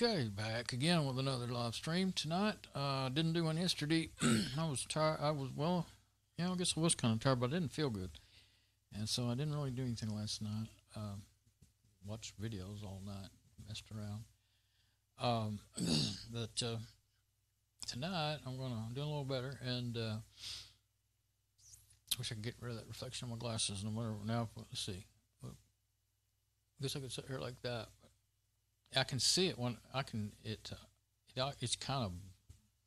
Okay, back again with another live stream tonight. Didn't do one yesterday. I was tired. I guess I was kind of tired, but I didn't feel good. And so I didn't really do anything last night. Watched videos all night, messed around. But tonight I'm going to do a little better, and wish I could get rid of that reflection on my glasses. No matter now, let's see. I guess I could sit here like that. I can see it when I can. It's kind of,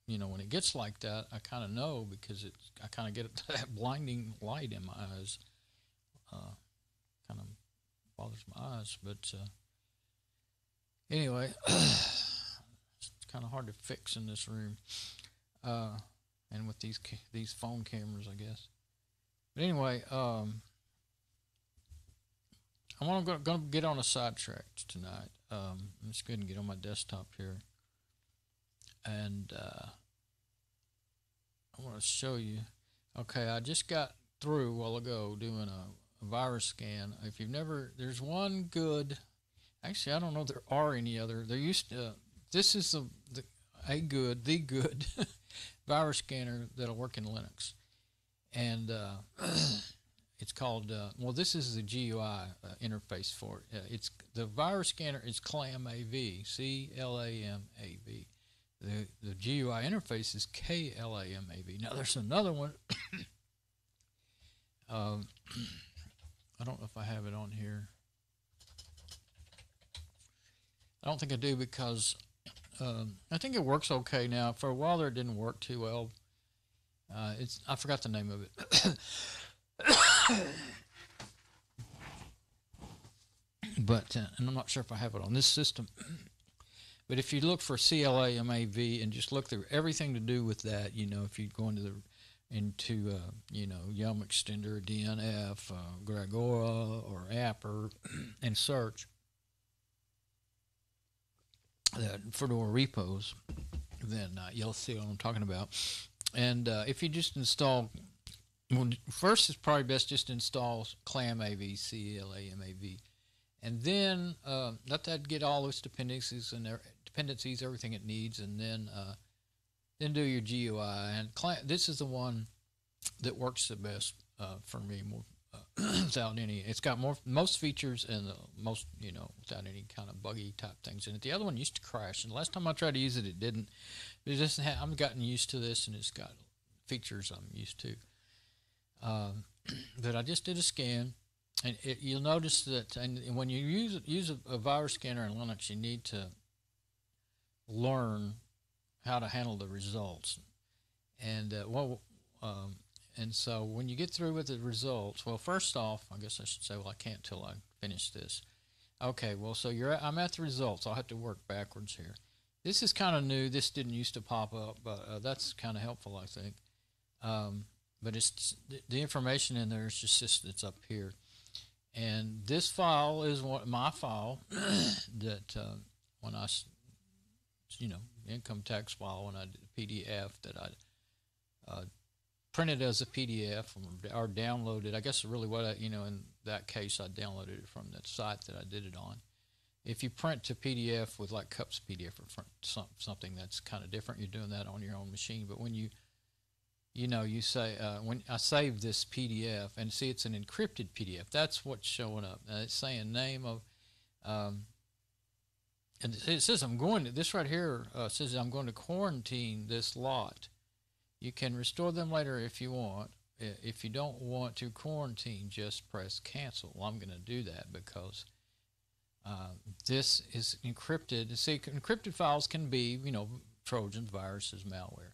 when it gets like that, I kind of know because I kind of get that blinding light in my eyes. Kind of bothers my eyes, but anyway, it's kind of hard to fix in this room, and with these phone cameras, I guess. But anyway, I'm going to get on a sidetrack tonight. I'm just going to get on my desktop here, and I want to show you. Okay, I just got through a while ago doing a virus scan. If you've never, there's one good. Actually, I don't know if there are any other. There used to. This is the good virus scanner that'll work in Linux, and it's called, this is the GUI interface for it. It's the virus scanner is Clam AV, C-L-A-M-A-V. The GUI interface is K-L-A-M-A-V. Now there's another one. I don't know if I have it on here. I don't think I do because I think it works okay now. For a while there it didn't work too well. I forgot the name of it. But and I'm not sure if I have it on this system. But if you look for CLAMAV and just look through everything to do with that, if you go into Yum Extender, DNF, Gregora, or Apper, and search the Fedora repos, then you'll see what I'm talking about. And if you just install. Well, first, it's probably best just to install Clam AV, C-L-A-M-A-V, and then let that get all those dependencies, everything it needs, and then do your GUI. And this is the one that works the best for me, without any. It's got most features and most, without any kind of buggy type things in it. The other one used to crash, and the last time I tried to use it, it didn't. It just I've gotten used to this, and it's got features I'm used to. That I just did a scan, and you'll notice that, and when you use a virus scanner in Linux, you need to learn how to handle the results. And and so when you get through with the results, well, first off, I guess I should say, I can't till I finish this. Okay, well, so I'm at the results. I'll have to work backwards here. This is kind of new. This didn't used to pop up, but that's kind of helpful, I think. But it's the information in there is just it's up here, and this file is my file that when I, income tax file, when I did a PDF that I printed as a PDF or downloaded. I guess really what in that case I downloaded it from that site that I did it on. If you print to PDF with like Cups PDF or something that's kind of different, you're doing that on your own machine. But when you say, when I save this PDF, and see it's an encrypted PDF, that's what's showing up. And it's saying name of, and it says this right here says I'm going to quarantine this lot. You can restore them later if you want. If you don't want to quarantine, just press cancel. Well, I'm going to do that because this is encrypted. See, encrypted files can be, Trojans, viruses, malware.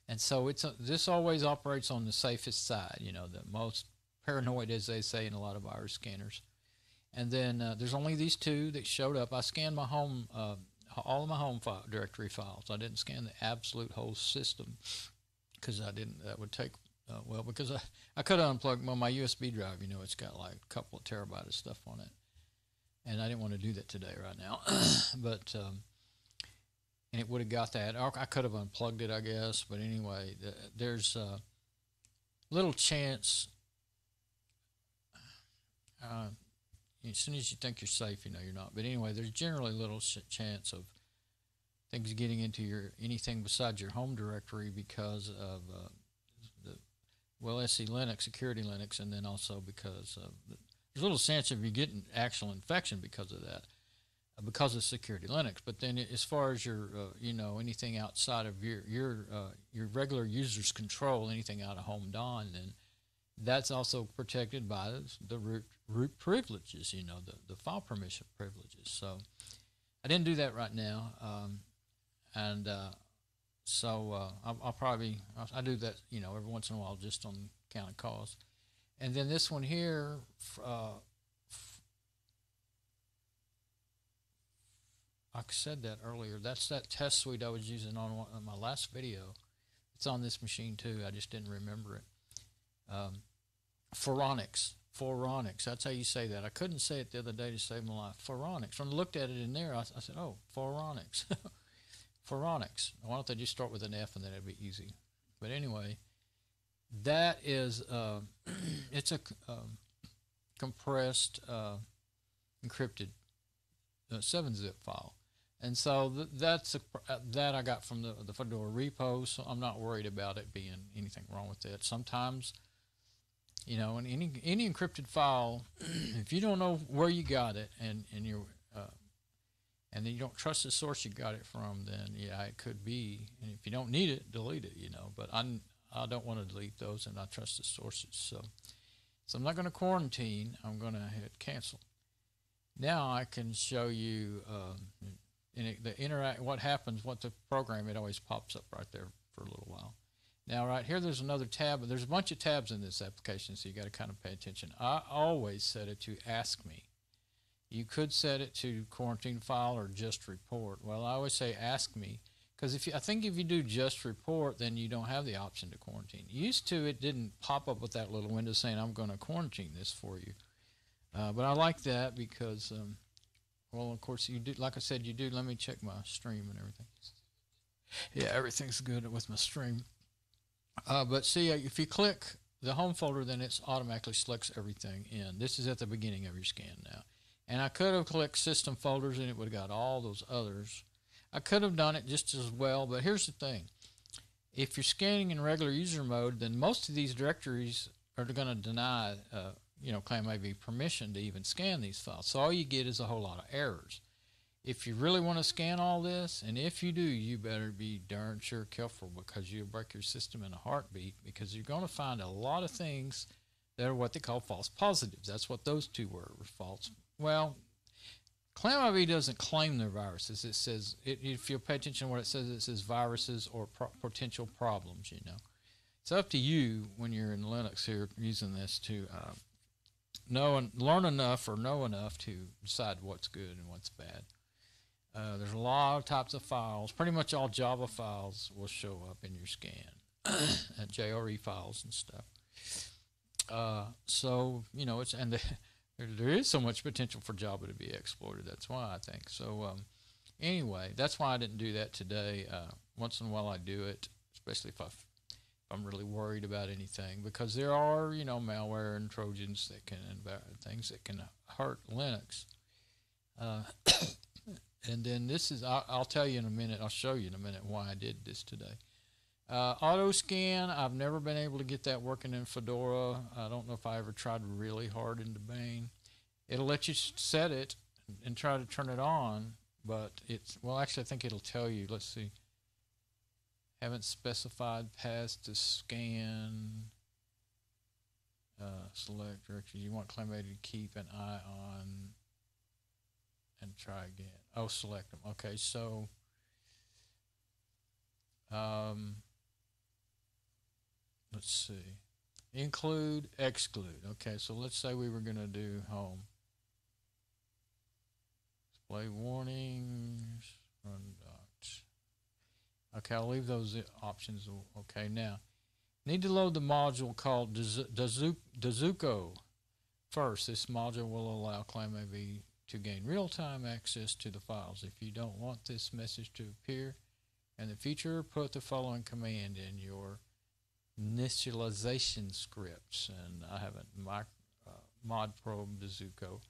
And so this always operates on the safest side, the most paranoid, as they say in a lot of virus scanners. And then there's only these two that showed up. I scanned my home, all of my home directory files. I didn't scan the absolute whole system because I didn't. That would take because I could have unplugged my USB drive. It's got like a couple of terabytes of stuff on it, and I didn't want to do that today right now. But and it would have got that. I could have unplugged it, I guess. But anyway, there's a little chance. As soon as you think you're safe, you're not. But anyway, there's generally little chance of things getting into anything besides your home directory because of SC Linux, security Linux, and then also because there's little sense of you getting actual infection because of that, because of security Linux. But then as far as your anything outside of your regular user's control, anything out of home Don, then that's also protected by the root privileges, the file permission privileges. So I didn't do that right now, so I do that every once in a while just on account of cost. And then this one here, I said that earlier. That's that test suite I was using on my last video. It's on this machine too. I just didn't remember it. Phoronix. That's how you say that. I couldn't say it the other day to save my life. Phoronix. When I looked at it in there, I said, oh, Phoronix. Phoronix. Why don't they just start with an F and then it'd be easy. But anyway, that is it's a compressed, encrypted 7-zip file. And so that I got from the Fedora repo, so I'm not worried about it being anything wrong with it. Sometimes, in any encrypted file, if you don't know where you got it and then you don't trust the source you got it from, then yeah, it could be. And if you don't need it, delete it. But I don't want to delete those, and I trust the sources. So I'm not going to quarantine. I'm going to hit cancel. Now I can show you what happens, what the program, it always pops up right there for a little while. Now right here there's another tab, but there's a bunch of tabs in this application, so you got to kind of pay attention. I always set it to ask me. You could set it to quarantine file or just report. Well, I always say ask me, because I think if you do just report, then you don't have the option to quarantine. Used to, it didn't pop up with that little window saying I'm going to quarantine this for you. But I like that because, well, of course, you do. Like I said, you do. Let me check my stream and everything. Yeah, everything's good with my stream. But see, if you click the home folder, then it automatically selects everything in. This is at the beginning of your scan now. And I could have clicked system folders, and it would have got all those others. I could have done it just as well, but here's the thing. If you're scanning in regular user mode, then most of these directories are going to deny Clam AV permission to even scan these files. So all you get is a whole lot of errors. If you really want to scan all this, and if you do, you better be darn sure careful, because you'll break your system in a heartbeat, because you're going to find a lot of things that are what they call false positives. That's what those two were false. Well, Clam AV doesn't claim they're viruses. It says, if you pay attention to what it says viruses or potential problems, It's up to you when you're in Linux here using this to learn enough or know enough to decide what's good and what's bad. There's a lot of types of files. Pretty much all Java files will show up in your scan, and JRE files and stuff. There is so much potential for Java to be exploited. That's why I think so. Anyway, that's why I didn't do that today. Once in a while I do it, especially if I'm really worried about anything, because there are, malware and Trojans that can, things that can hurt Linux. And then this is, I'll tell you in a minute, I'll show you in a minute why I did this today. Auto scan, I've never been able to get that working in Fedora. I don't know if I ever tried really hard in Debian. It'll let you set it and try to turn it on, but actually I think it'll tell you, let's see. Haven't specified paths to scan. Select directory. You want Clam AV to keep an eye on and try again. Oh, select them. Okay, so let's see. Include, exclude. Okay, so let's say we were going to do home. Display warnings, run docs. Okay, I'll leave those options. Okay, now, need to load the module called Dazuko first. This module will allow Clam AV to gain real-time access to the files. If you don't want this message to appear in the future, put the following command in your initialization scripts. And I have it mod probe Dazuko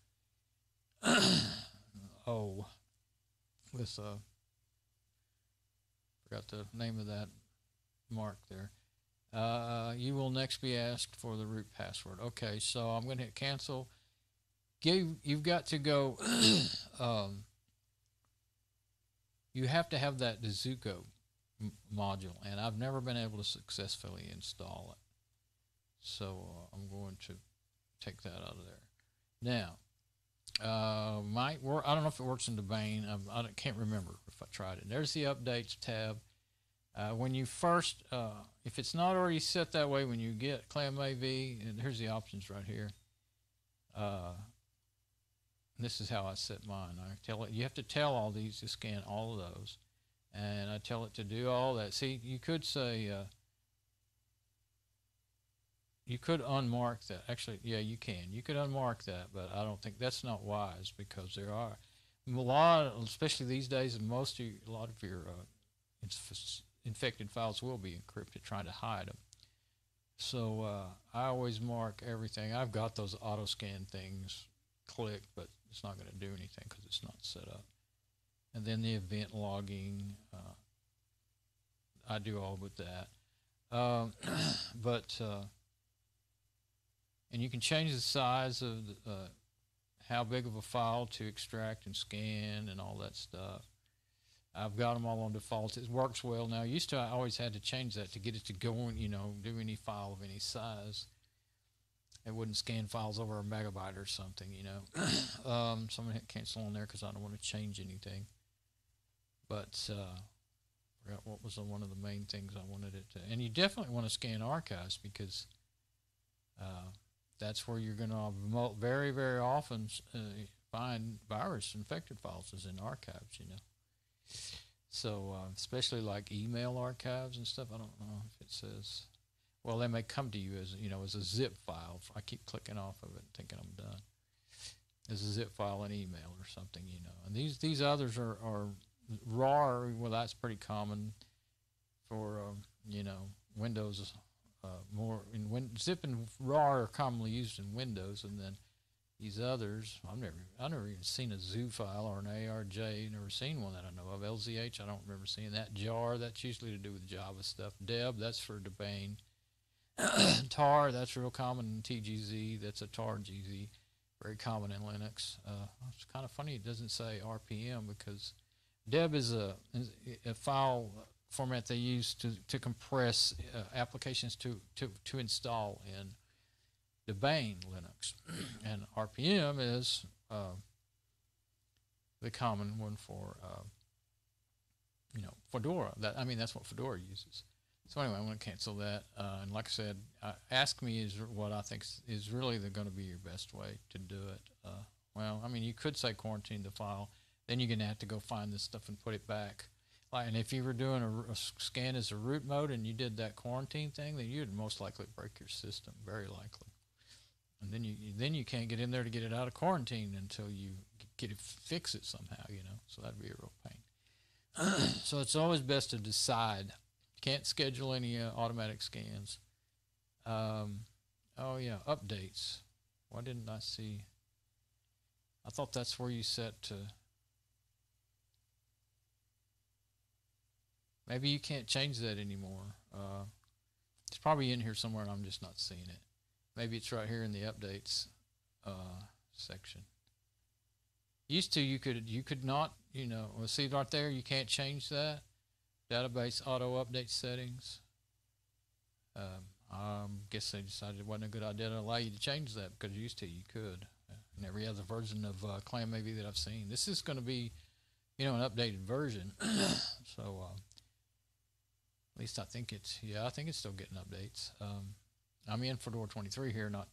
with forgot the name of that mark there. You will next be asked for the root password. Okay, so I'm going to hit cancel. You've got to go. You have to have that Zuko module, and I've never been able to successfully install it. So I'm going to take that out of there. Now, might work. I don't know if it works in Debian. I can't remember if I tried it. There's the updates tab. When you first, if it's not already set that way, when you get Clam AV, and here's the options right here. This is how I set mine. I tell it, you have to tell all these to scan all of those, and I tell it to do all that. See, you could say, you could unmark that. Actually, yeah, you can. You could unmark that, but I don't think that's not wise, because there are a lot, especially these days, and a lot of your infected files will be encrypted, trying to hide them. So I always mark everything. I've got those auto scan things clicked, but it's not going to do anything because it's not set up. And then the event logging, I do all with that. And you can change the size of how big of a file to extract and scan and all that stuff. I've got them all on defaults. It works well now. Used to, I always had to change that to get it to go and, do any file of any size. It wouldn't scan files over a megabyte or something, So I'm going to hit cancel on there because I don't want to change anything. But I forgot what was one of the main things I wanted it to. And you definitely want to scan archives, because that's where you're going to very, very often find virus infected files is in archives, So especially like email archives and stuff. I don't know if it says. Well, they may come to you as as a zip file. I keep clicking off of it, thinking I'm done. As a zip file in email or something, And these others are RAR. Well, that's pretty common for Windows. More in zip and RAR are commonly used in Windows, and then these others, I've never even seen a zoo file or an ARJ. Never seen one that I know of. LZH, I don't remember seeing that. JAR, that's usually to do with Java stuff. Deb, that's for Debian. tar, that's real common in TGZ. That's a tar GZ, very common in Linux. It's kind of funny it doesn't say RPM, because Deb is a file format they use to compress applications to install in Debian Linux. And RPM is the common one for Fedora. That's what Fedora uses. So anyway, I'm going to cancel that. And like I said, Ask Me is what I think is really going to be your best way to do it. You could say quarantine the file. Then you're going to have to go find this stuff and put it back. And if you were doing a scan as a root mode and you did that quarantine thing, then you'd most likely break your system, very likely. And then you can't get in there to get it out of quarantine until you fix it somehow, So that'd be a real pain. So it's always best to decide. Can't schedule any automatic scans. Oh yeah, updates. Why didn't I see? I thought that's where you set to. Maybe you can't change that anymore. It's probably in here somewhere and I'm just not seeing it. Maybe it's right here in the updates section. Used to you could not, see right there, you can't change that. Database auto update settings. I guess they decided it wasn't a good idea to allow you to change that, because used to you could. And every other version of Clam AV that I've seen. This is going to be, an updated version. So at least I think it's still getting updates. I'm in Fedora 23 here, not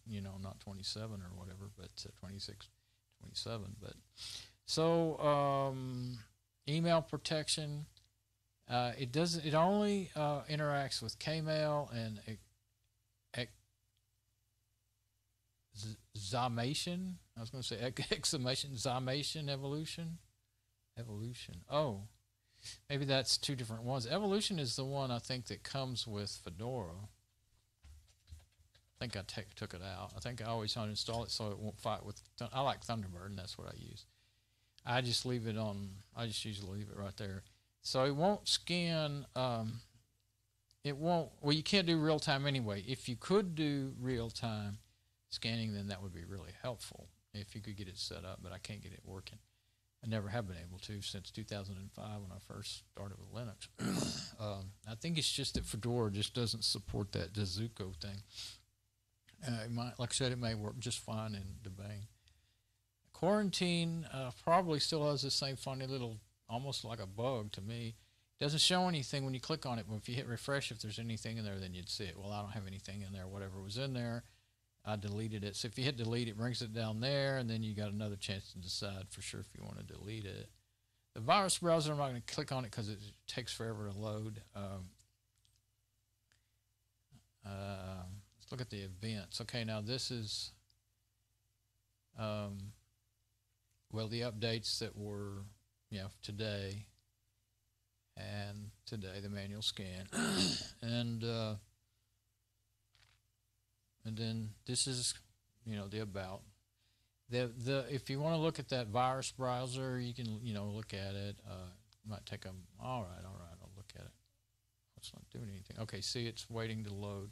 27 or whatever, but 26, 27. But so email protection. It only interacts with Kmail and Zymation. I was going to say exclamation, Zymation, Evolution. Oh, maybe that's two different ones. Evolution is the one I think that comes with Fedora. I think I took it out. I think I always uninstall it so it won't fight with. I like Thunderbird, and that's what I use. I just leave it on. I just usually leave it right there. So it won't scan. It won't. Well, you can't do real time anyway. If you could do real time scanning, then that would be really helpful if you could get it set up. But I can't get it working. I never have been able to since 2005 when I first started with Linux. I think it's just that Fedora just doesn't support that Zuko thing. It might, like I said, it may work just fine in Debian. Quarantine probably still has the same funny little, almost like a bug to me. It doesn't show anything when you click on it, but if you hit refresh, if there's anything in there, then you'd see it. Well, I don't have anything in there. Whatever was in there, I deleted it. So if you hit delete, it brings it down there, and then you got another chance to decide for sure if you want to delete it. The virus browser, I'm not going to click on it because it takes forever to load. Let's look at the events. Okay, now this is, well, the updates that were, today, and today, the manual scan. And then this is, the about. If you want to look at that virus browser, you can, look at it. It might take a, all right, I'll look at it. It's not doing anything. Okay, see, it's waiting to load.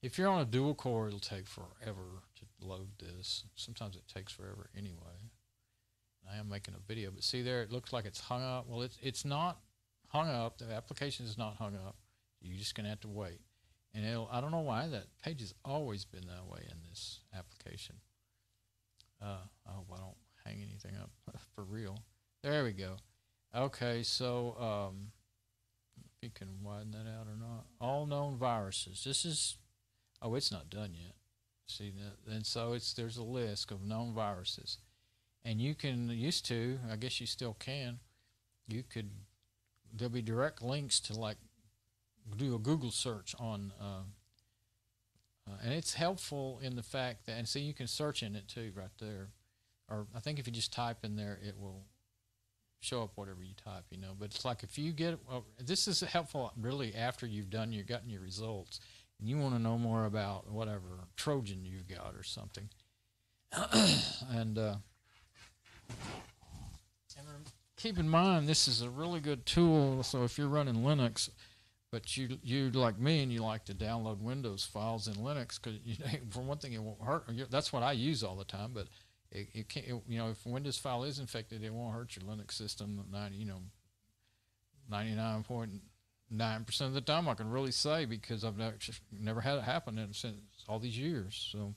If you're on a dual core, it'll take forever to load this. Sometimes it takes forever anyway. I am making a video, but see there, it looks like it's hung up. Well, it's not hung up. The application is not hung up. You're just going to have to wait. And I don't know why that page has always been that way in this application. I hope I don't hang anything up for real. There we go. Okay, so if you can widen that out or not. All known viruses. This is, oh, it's not done yet. See that? And so there's a list of known viruses. And you can, I guess you still can, there'll be direct links to like do a Google search on, and it's helpful in the fact that, and see, you can search in it too right there. Or I think if you just type in there, it will show up whatever you type, But it's like if you get, this is helpful really after you've gotten your results, and you want to know more about whatever Trojan you've got or something. And keep in mind, this is a really good tool. So if you're running Linux, but you like me and you like to download Windows files in Linux, because for one thing, it won't hurt. That's what I use all the time. But it can't. If a Windows file is infected, it won't hurt your Linux system. 99.9% of the time, I can really say, because I've never had it happen since all these years. So.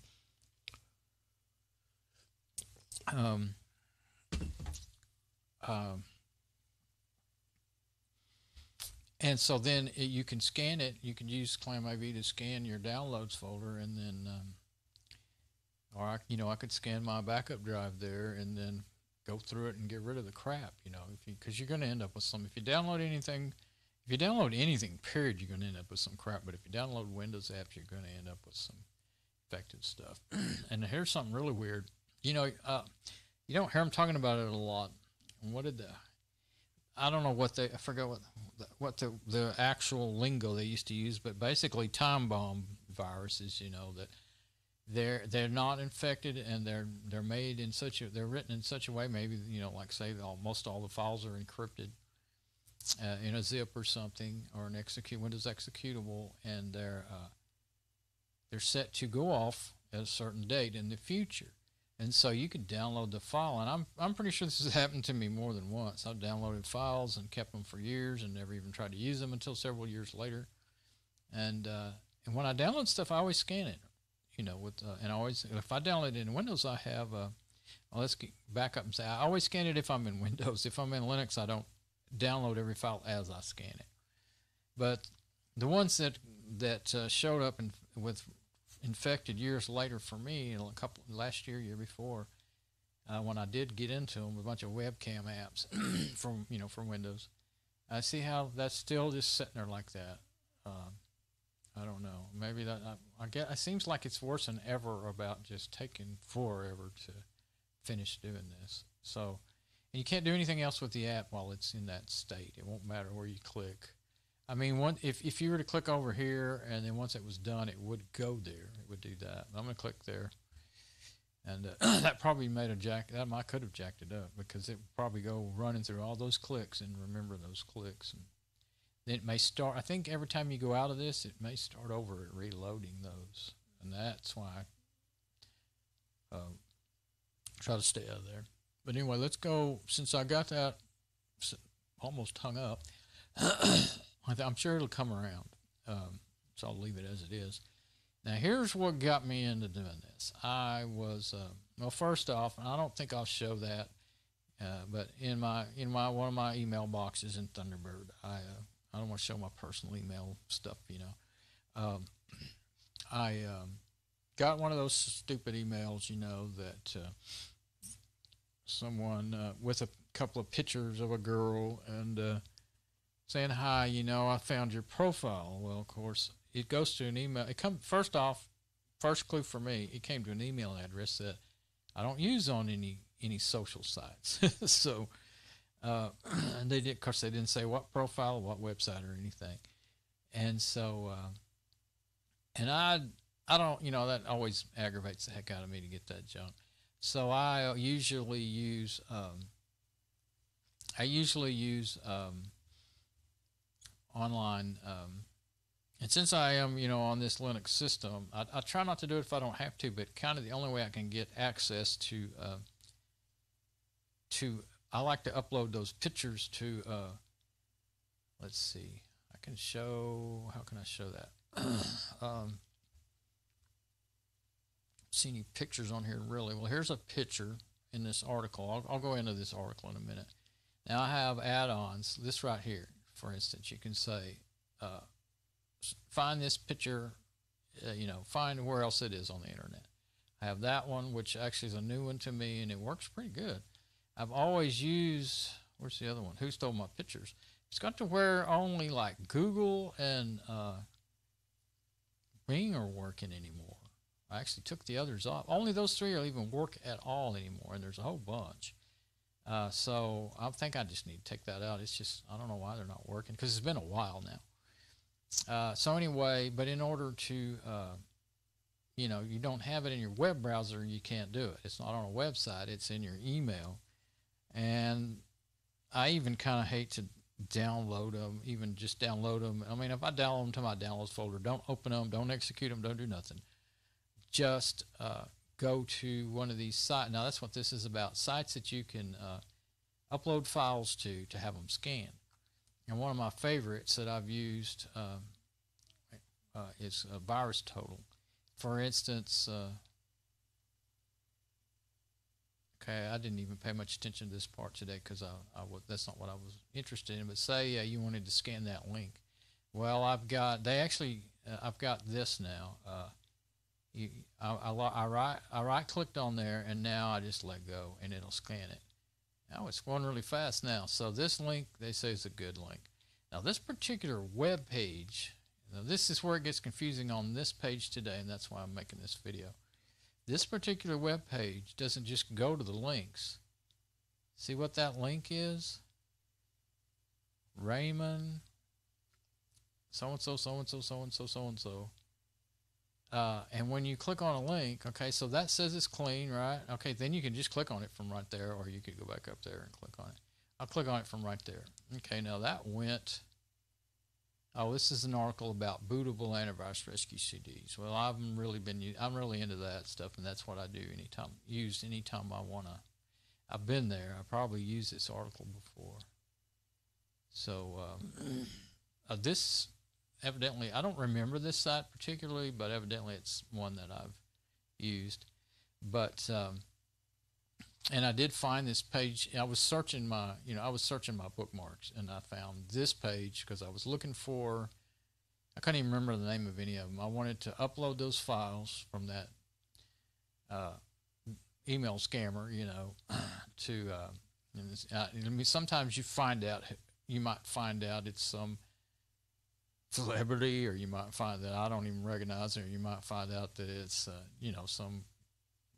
And so then you can scan it. You can use Clam to scan your downloads folder, and then, or I could scan my backup drive there and then go through it and get rid of the crap, because you're going to end up with some. If you download anything, period, you're going to end up with some crap. But if you download Windows apps, you're going to end up with some infected stuff. And here's something really weird. You don't hear them talking about it a lot. I don't know I forgot what the actual lingo they used to use, but basically time bomb viruses, that they're not infected, and they're made in they're written in such a way, maybe, like say almost all the files are encrypted in a zip or something, or an Windows executable, and they're set to go off at a certain date in the future. And so you could download the file, and I'm pretty sure this has happened to me more than once. I've downloaded files and kept them for years and never even tried to use them until several years later. And when I download stuff, I always scan it, and always, if I download it in Windows, I have let's back up and say I always scan it if I'm in Windows. If I'm in Linux, I don't download every file as I scan it. But the ones that showed up with infected years later for me, last year before, when I did get into them, a bunch of webcam apps from Windows. I see how that's still just sitting there like that. I don't know. Maybe I guess it seems like it's worse than ever about just taking forever to finish doing this. So, and you can't do anything else with the app while it's in that state. It won't matter where you click. I mean, if you were to click over here, and then once it was done, it would go there. It would do that. I'm going to click there. And that probably made a jack. That might could have jacked it up because it would probably go running through all those clicks and remember those clicks. And then it may start. I think every time you go out of this, it may start over at reloading those, and that's why I try to stay out of there. But anyway, let's go. Since I got that almost hung up, I'm sure it'll come around. So I'll leave it as it is. Now, here's what got me into doing this. I was, well, first off, and I don't think I'll show that, but in one of my email boxes in Thunderbird, I don't want to show my personal email stuff, you know. I got one of those stupid emails, you know, that someone with a couple of pictures of a girl and saying, hi, you know, I found your profile. Well, of course, it goes to an email. It comes first off, first clue for me, it came to an email address that I don't use on any social sites. So, and they did, of course, they didn't say what profile, what website, or anything. And so, and I don't, you know, that always aggravates the heck out of me to get that junk. So I usually use online. And since I am, you know, on this Linux system, I try not to do it if I don't have to, but kind of the only way I can get access to I like to upload those pictures to, let's see, I can show, how can I show that? See any pictures on here really? Well, here's a picture in this article. I'll go into this article in a minute. Now I have add-ons. This right here, for instance, you can say, find this picture, you know, find where else it is on the internet. I have that one, which actually is a new one to me, and it works pretty good. I've always used, where's the other one? Who stole my pictures? It's got to where only like Google and Bing are working anymore. I actually took the others off. Only those three are even work at all anymore, and there's a whole bunch. So I think I just need to take that out. It's just, I don't know why they're not working, because it's been a while now. So anyway, but in order to, you know, you don't have it in your web browser, you can't do it. It's not on a website, it's in your email. And I even kind of hate to download them, even just download them. I mean, if I download them to my downloads folder, don't open them, don't execute them, don't do nothing. Just go to one of these sites. Now, that's what this is about, sites that you can upload files to have them scanned. And one of my favorites that I've used is VirusTotal. For instance, okay, I didn't even pay much attention to this part today because that's not what I was interested in. But say you wanted to scan that link. Well, I've got this now. I right-clicked on there, and now I just let go, and it'll scan it. Now it's going really fast now. So this link, they say, is a good link. Now this particular web page, now this is where it gets confusing on this page today, and that's why I'm making this video. This particular web page doesn't just go to the links. See what that link is? Raymond, so-and-so, so-and-so, so-and-so, so-and-so. And when you click on a link, okay, so that says it's clean, right? Okay, then you can just click on it from right there, or you could go back up there and click on it. I'll click on it from right there. Okay, now that went, oh, this is an article about bootable antivirus rescue CDs. Well, I'm really into that stuff, and that's what I do anytime I want to. I've been there. I probably used this article before. So this, evidently, I don't remember this site particularly, but evidently it's one that I've used. But and I did find this page. I was searching my bookmarks, and I found this page because I was looking for, I couldn't even remember the name of any of them. I wanted to upload those files from that email scammer, you know, to sometimes you might find out it's some celebrity, or you might find that I don't even recognize it, or you might find out that it's you know, some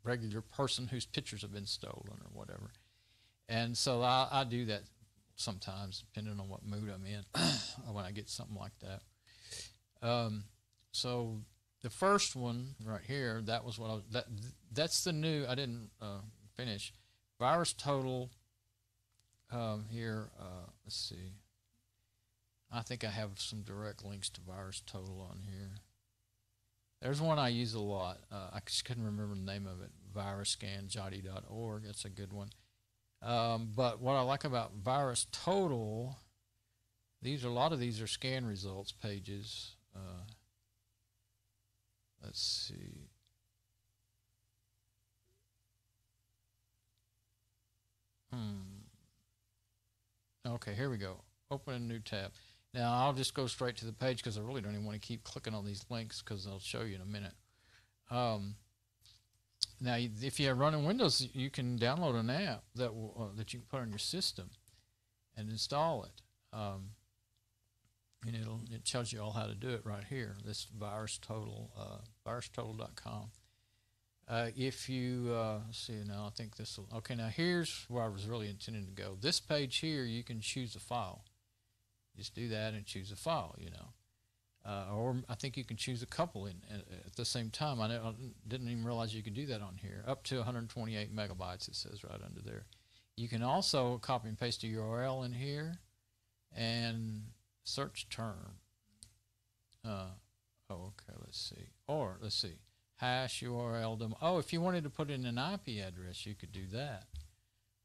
regular person whose pictures have been stolen or whatever. And so I do that sometimes, depending on what mood I'm in when I get something like that. So the first one right here, that was what that's the new, I didn't finish. Virus total here, let's see. I think I have some direct links to virus total on here. There's one I use a lot. I just couldn't remember the name of it. virusscanjotty.org. That's a good one. But what I like about virus total, a lot of these are scan results pages. Let's see. Okay, here we go. Open a new tab. Now I'll just go straight to the page because I really don't even want to keep clicking on these links because I'll show you in a minute. Now, if you're running Windows, you can download an app that will, that you can put on your system and install it. And it tells you all how to do it right here. This virus total, virustotal.com. If you see now, I think this will. Okay, now here's where I was really intending to go. This page here, you can choose a file. Just do that and choose a file, you know. Or I think you can choose a couple at the same time. I didn't even realize you could do that on here. Up to 128 megabytes, it says right under there. You can also copy and paste a URL in here and search term. Okay, let's see. Or let's see, hash URL. Oh, if you wanted to put in an IP address, you could do that.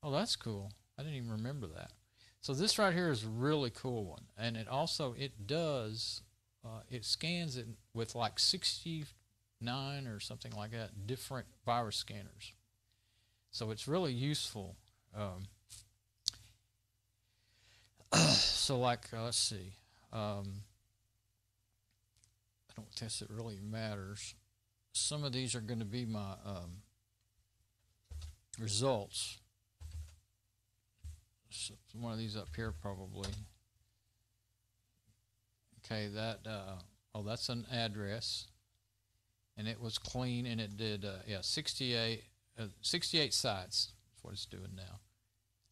Oh, that's cool. I didn't even remember that. So this right here is a really cool one, and it also does it scans it with like 69 or something like that different virus scanners. So it's really useful. So like let's see, I don't guess it really matters. Some of these are going to be my results. So one of these up here probably. Okay, that oh, that's an address, and it was clean, and it did yeah, 68 sites is what it's doing now.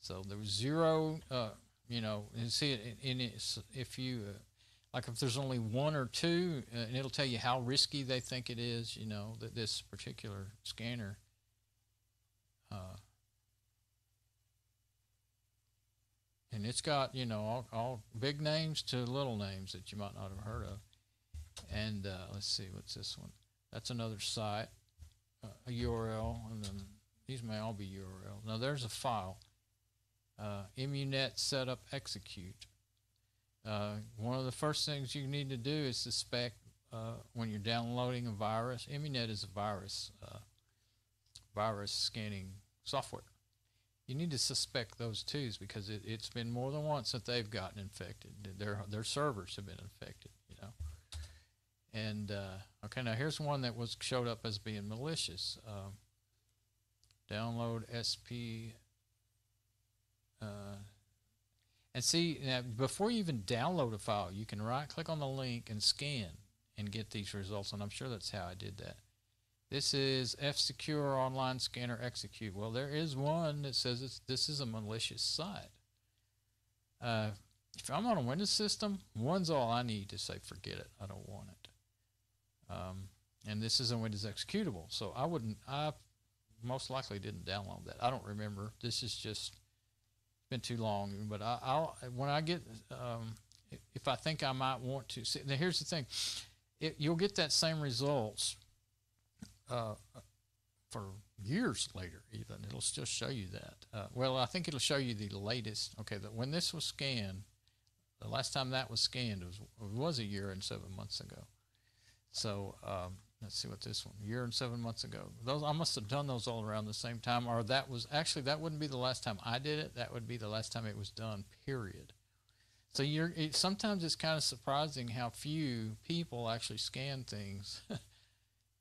So there was zero, you know, and see it in it. If you like, if there's only one or two, and it'll tell you how risky they think it is. You know, that this particular scanner. And it's got, you know, all big names to little names that you might not have heard of. And let's see, what's this one? That's another site, a URL, and then these may all be URL. Now there's a file, immunet setup execute. One of the first things you need to do is suspect when you're downloading a virus. Immunet is a virus scanning software. You need to suspect those twos because it's been more than once that they've gotten infected. Their servers have been infected, you know. And okay, now here's one that showed up as being malicious. Download SP. And see, now before you even download a file, you can right-click on the link and scan and get these results. And I'm sure that's how I did that. This is F-Secure Online Scanner Execute. Well, there is one that says this is a malicious site. If I'm on a Windows system, one's all I need to say forget it. I don't want it. And this is a Windows executable, so I most likely didn't download that. I don't remember. This is just been too long. But when I get if I think I might want to see. Now here's the thing: you'll get that same results. For years later, even it'll still show you that. Well, I think it'll show you the latest. Okay, that when this was scanned, the last time that was scanned was a year and 7 months ago. So let's see what this one, a year and 7 months ago. Those I must have done those all around the same time, or that was actually that wouldn't be the last time I did it. That would be the last time it was done. Period. So sometimes it's kind of surprising how few people actually scan things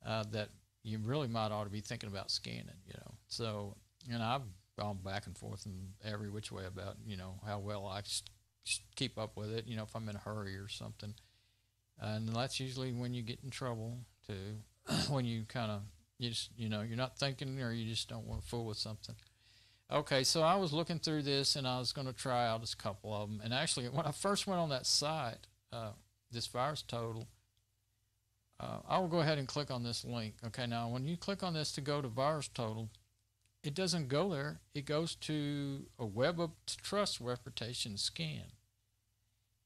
that you really might ought to be thinking about scanning, you know. So, and I've gone back and forth in every which way about, you know, how well I keep up with it, you know, if I'm in a hurry or something. And that's usually when you get in trouble, too, when you kind of, you know, you're not thinking or you just don't want to fool with something. Okay, so I was looking through this, and I was going to try out a couple of them. And actually, when I first went on that site, this virus total, I will go ahead and click on this link. Okay, now when you click on this to go to VirusTotal, it doesn't go there. It goes to a Web of Trust reputation scan.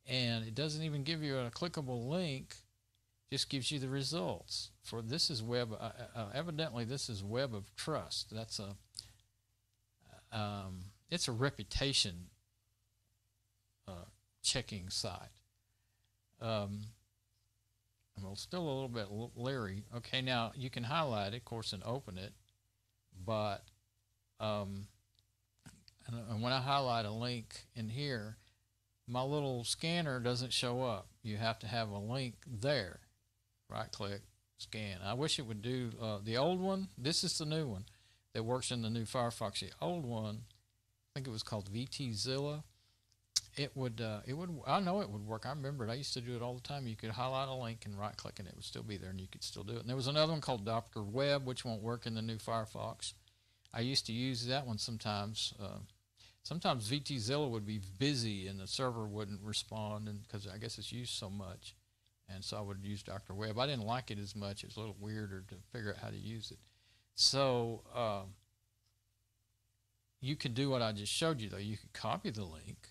And it doesn't even give you a clickable link, just gives you the results. For this is web, evidently this is Web of Trust. That's it's a reputation checking site. I'm still a little bit leery. Okay, now you can highlight it, of course, and open it, but and when I highlight a link in here, my little scanner doesn't show up. You have to have a link there. Right click, scan. I wish it would do the old one. This is the new one that works in the new Firefox. The old one, I think it was called VTZilla. It would. I know it would work. I remember it. I used to do it all the time. You could highlight a link and right click, and it would still be there, and you could still do it. And there was another one called Dr. Web, which won't work in the new Firefox. I used to use that one sometimes. Sometimes VTZilla would be busy and the server wouldn't respond, and because I guess it's used so much, and so I would use Dr. Web. I didn't like it as much. It was a little weirder to figure out how to use it. So you could do what I just showed you, though. You could copy the link,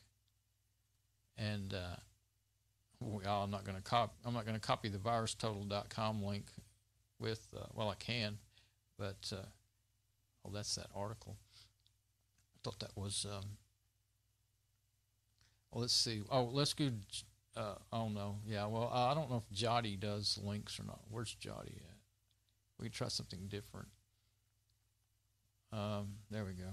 and I'm not going to copy the virustotal.com link with. Well, I can, but oh, that's that article. I thought that was. Well, let's see. Oh, let's go. Oh no, yeah. Well, I don't know if Jotty does links or not. Where's Jotty at? We could try something different. There we go.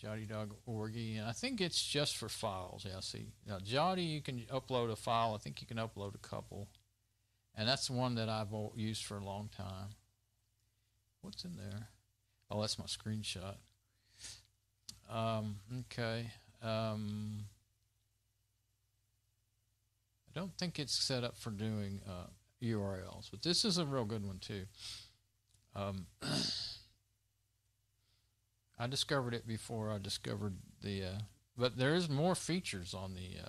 Jotty.org, and I think it's just for files. Yeah, see, now Jotty, you can upload a file. I think you can upload a couple, and that's the one that I've used for a long time. What's in there? Oh, that's my screenshot. Okay. I don't think it's set up for doing URLs, but this is a real good one too. I discovered it before I discovered the, but there is more features on the,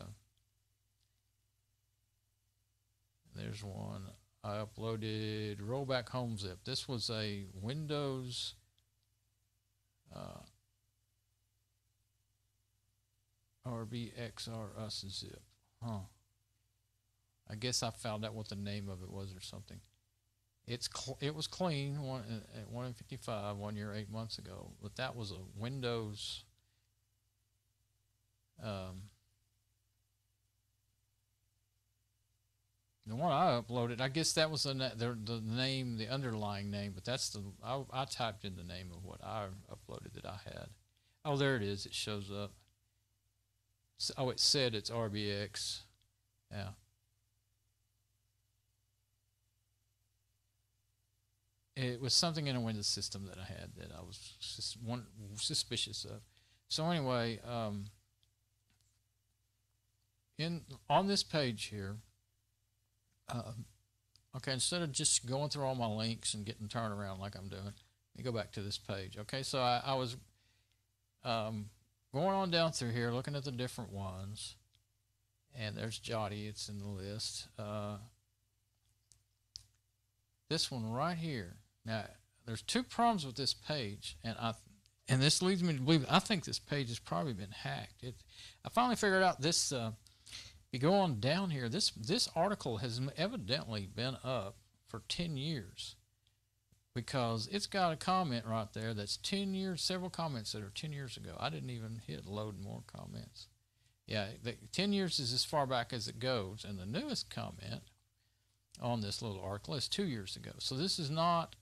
there's one. I uploaded Rollback Home Zip. This was a Windows RBXRUS zip. Huh. I guess I found out what the name of it was or something. It was clean at 155 1 year 8 months ago, but that was a Windows the one I uploaded, I guess that was the name, the underlying name, but that's the I typed in the name of what I uploaded that I had. Oh, there it is. It shows up. Oh, it said it's RBX. Yeah. It was something in a Windows system that I had that I was suspicious of. So anyway, on this page here, okay, instead of just going through all my links and getting turned around like I'm doing, let me go back to this page. Okay, so I was going on down through here, looking at the different ones, and there's Jotty. It's in the list. This one right here. Now, there's two problems with this page, and this leads me to believe I think this page has probably been hacked. I finally figured out this. If you go on down here, this article has evidently been up for 10 years because it's got a comment right there that's 10 years, several comments that are 10 years ago. I didn't even hit load more comments. Yeah, 10 years is as far back as it goes, and the newest comment on this little article is 2 years ago. So this is not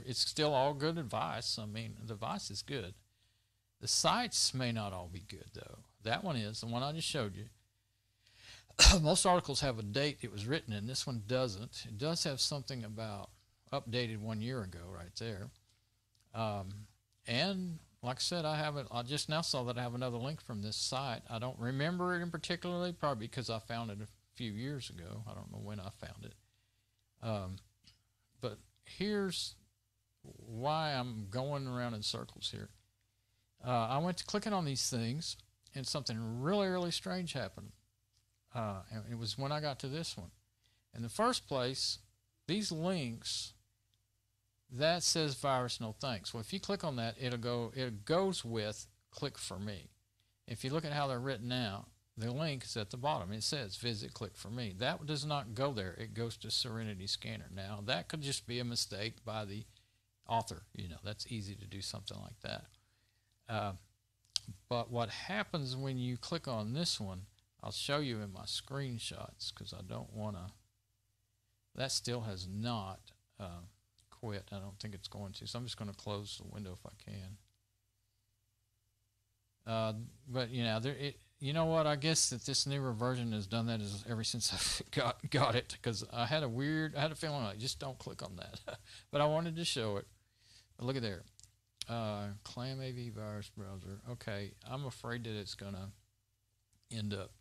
it's still all good advice. I mean, the advice is good. The sites may not all be good, though. That one is, the one I just showed you. Most articles have a date it was written in. This one doesn't. It does have something about updated 1 year ago right there. And like I said, I just now saw that I have another link from this site. I don't remember it in particularly, probably because I found it a few years ago. I don't know when I found it. But here's why I'm going around in circles here. I went to clicking on these things, and something really, really strange happened. And it was when I got to this one. In the first place, these links, that says virus no thanks. Well, if you click on that, it goes with click for me. If you look at how they're written out, the link is at the bottom. It says visit click for me. That does not go there. It goes to Serenity Scanner. Now, that could just be a mistake by the author. You know, that's easy to do something like that. But what happens when you click on this one, I'll show you in my screenshots because I don't want to. That still has not quit. I don't think it's going to. So I'm just going to close the window if I can. But you know, you know what? I guess that this newer version has done that ever since I got it, because I had a feeling like just don't click on that. But I wanted to show it. But look at there, Clam AV virus browser. Okay, I'm afraid that it's gonna end up.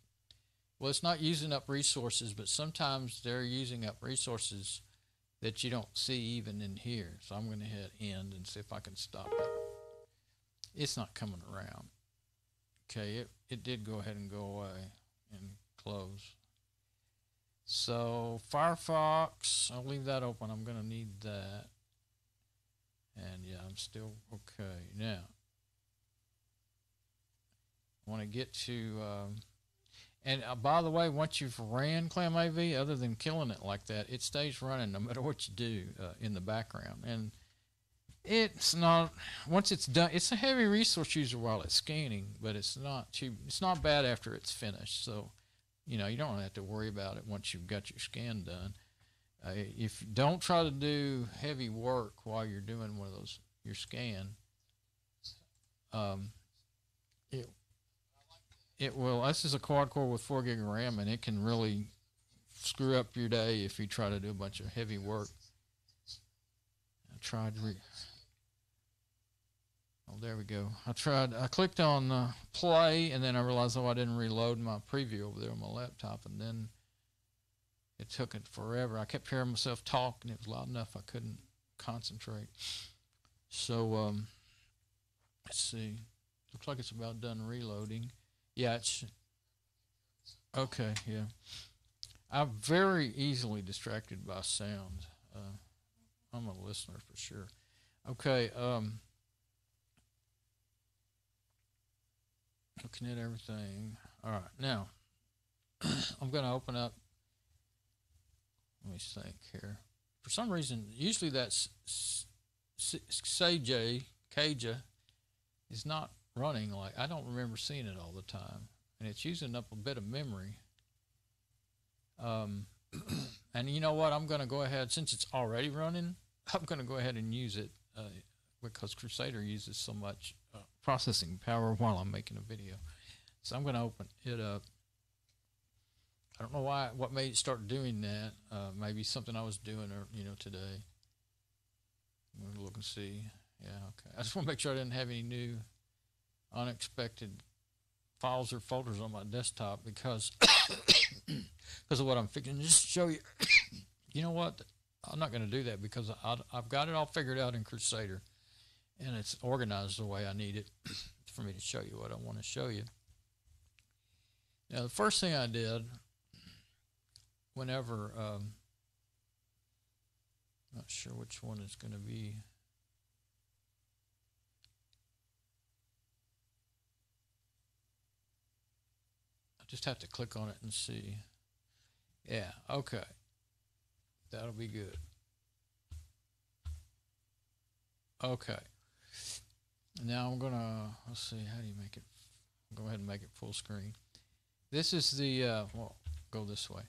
Well, it's not using up resources, but sometimes they're using up resources that you don't see even in here. So I'm going to hit end and see if I can stop it. It's not coming around. Okay, it did go ahead and go away and close. So Firefox, I'll leave that open. I'm going to need that. And yeah, I'm still okay. Now, I want to get to... and by the way, once you've ran Clam AV, other than killing it like that, it stays running no matter what you do in the background. And it's not, once it's done, it's a heavy resource user while it's scanning, but it's not bad after it's finished. So, you know, you don't have to worry about it once you've got your scan done. If you don't try to do heavy work while you're doing one of those, your scan, it will. This is a quad core with 4 gig of RAM, and it can really screw up your day if you try to do a bunch of heavy work. Oh, there we go. I clicked on play, and then I realized, I didn't reload my preview over there on my laptop, and then it took it forever. I kept hearing myself talk, and it was loud enough I couldn't concentrate. So, let's see. Looks like it's about done reloading. Yeah, it's okay. Yeah, I'm very easily distracted by sound. I'm a listener for sure. Okay. Looking at everything. All right, now I'm going to open up. Let me think here. For some reason, usually that's Kaja is not running. Like, I don't remember seeing it all the time, and it's using up a bit of memory. And you know what? I'm going to go ahead, since it's already running, I'm going to go ahead and use it because Crusader uses so much processing power while I'm making a video. So I'm going to open it up. I don't know what made it start doing that. Maybe something I was doing, today. I'm going to look and see. Yeah, okay. I just want to make sure I didn't have any new unexpected files or folders on my desktop because of what I'm fixing. Just show you. You know what? I'm not going to do that because I've got it all figured out in Crusader, and it's organized the way I need it for me to show you what I want to show you. Now, the first thing I did whenever, not sure which one it's going to be. I just have to click on it and see. Yeah, okay. That'll be good. Okay. Now I'm gonna, let's see, how do you make it? Go ahead and make it full screen. This is the, well, go this way.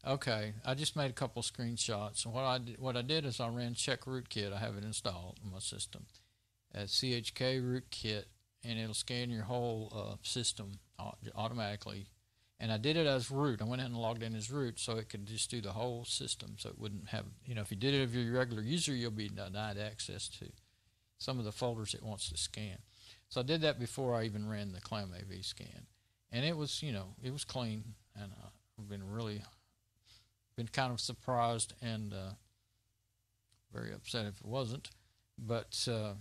Okay, I just made a couple screenshots. And what I did is I ran chkrootkit. I have it installed on my system at chkrootkit, and it'll scan your whole system automatically. And I did it as root. I went in and logged in as root so it could just do the whole system. So it wouldn't have, if you did it as your regular user, you'll be denied access to some of the folders it wants to scan. So I did that before I even ran the Clam AV scan. And it was, it was clean. And I've been kind of surprised and very upset if it wasn't. But, so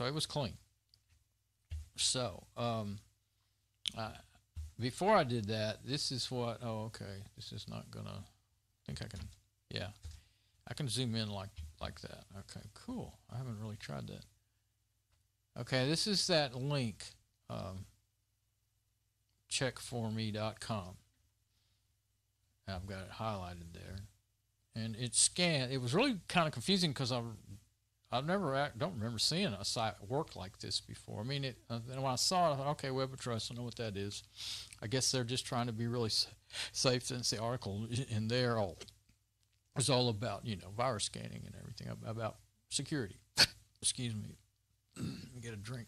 it was clean. So, before I did that, this is what, this is not going to, think I can, yeah, I can zoom in like that. Okay, cool. I haven't really tried that. Okay, this is that link, chkrootkit.com. I've got it highlighted there, and it's scanned. It was really kind of confusing because don't remember seeing a site work like this before. I mean, when I saw it, I thought, okay, Web of Trust, I know what that is. I guess they're just trying to be really safe, since the article in there is all about, virus scanning and everything, about security. Excuse me. Let me get a drink.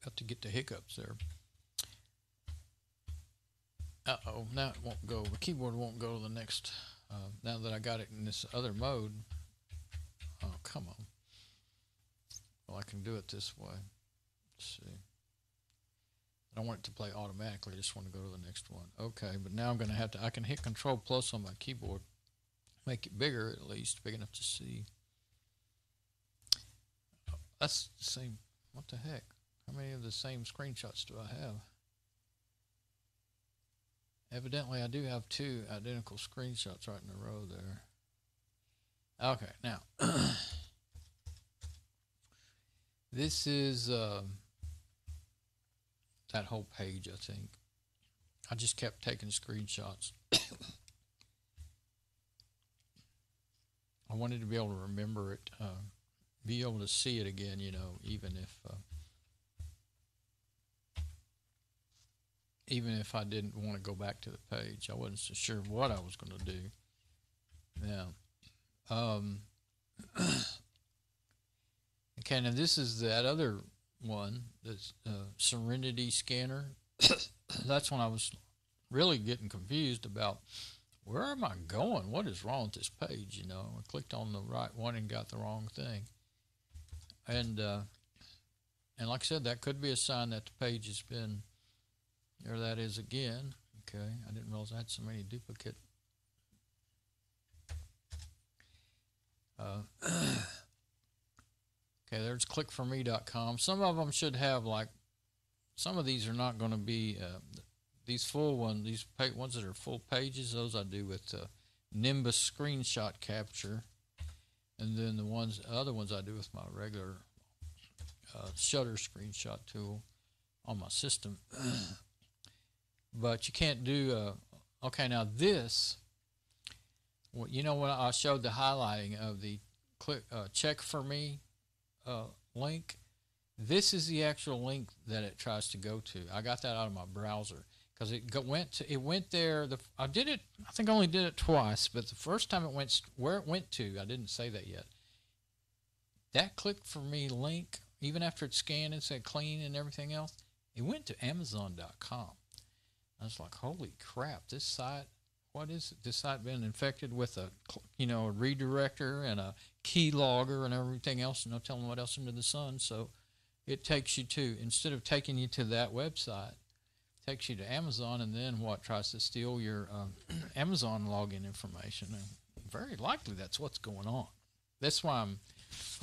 Got to get the hiccups there. Uh-oh, now it won't go. The keyboard won't go to the next. Now that I got it in this other mode. Oh, come on. Well, I can do it this way. Let's see. I don't want it to play automatically. I just want to go to the next one. Okay, but now I'm going to have to, I can hit Control Plus on my keyboard. Make it bigger, at least, big enough to see. Oh, that's the same. What the heck? How many of the same screenshots do I have? Evidently, I do have 2 identical screenshots right in a row there. Okay, now, this is that whole page, I think. I just kept taking screenshots. I wanted to be able to remember it, be able to see it again, even if I didn't want to go back to the page. I wasn't so sure what I was going to do. Now, okay, now this is that other one, that's Serenity Scanner. That's when I was really getting confused about, where am I going? What is wrong with this page? I clicked on the right one and got the wrong thing. And like I said, that could be a sign that the page has been, there that is again. Okay, I didn't realize I had so many duplicate. Okay, there's clickforme.com. Some of them should have, some of these are not going to be, these full ones, these ones that are full pages, those I do with Nimbus screenshot capture. And then the other ones I do with my regular Shutter screenshot tool on my system. But you can't do, okay, now this, when I showed the highlighting of the check for me link, this is the actual link that it tries to go to. I got that out of my browser because it went there. I think I only did it twice, but the first time it went where it went to, I didn't say that yet. That click for me link, even after it scanned and said clean and everything else, it went to Amazon.com. I was like, holy crap, this site, what is it? This site been infected with a redirector and a key logger and everything else, no telling what else under the sun. So it takes you to, instead of taking you to that website, it takes you to Amazon, and then tries to steal your Amazon login information. And very likely that's what's going on. That's why I'm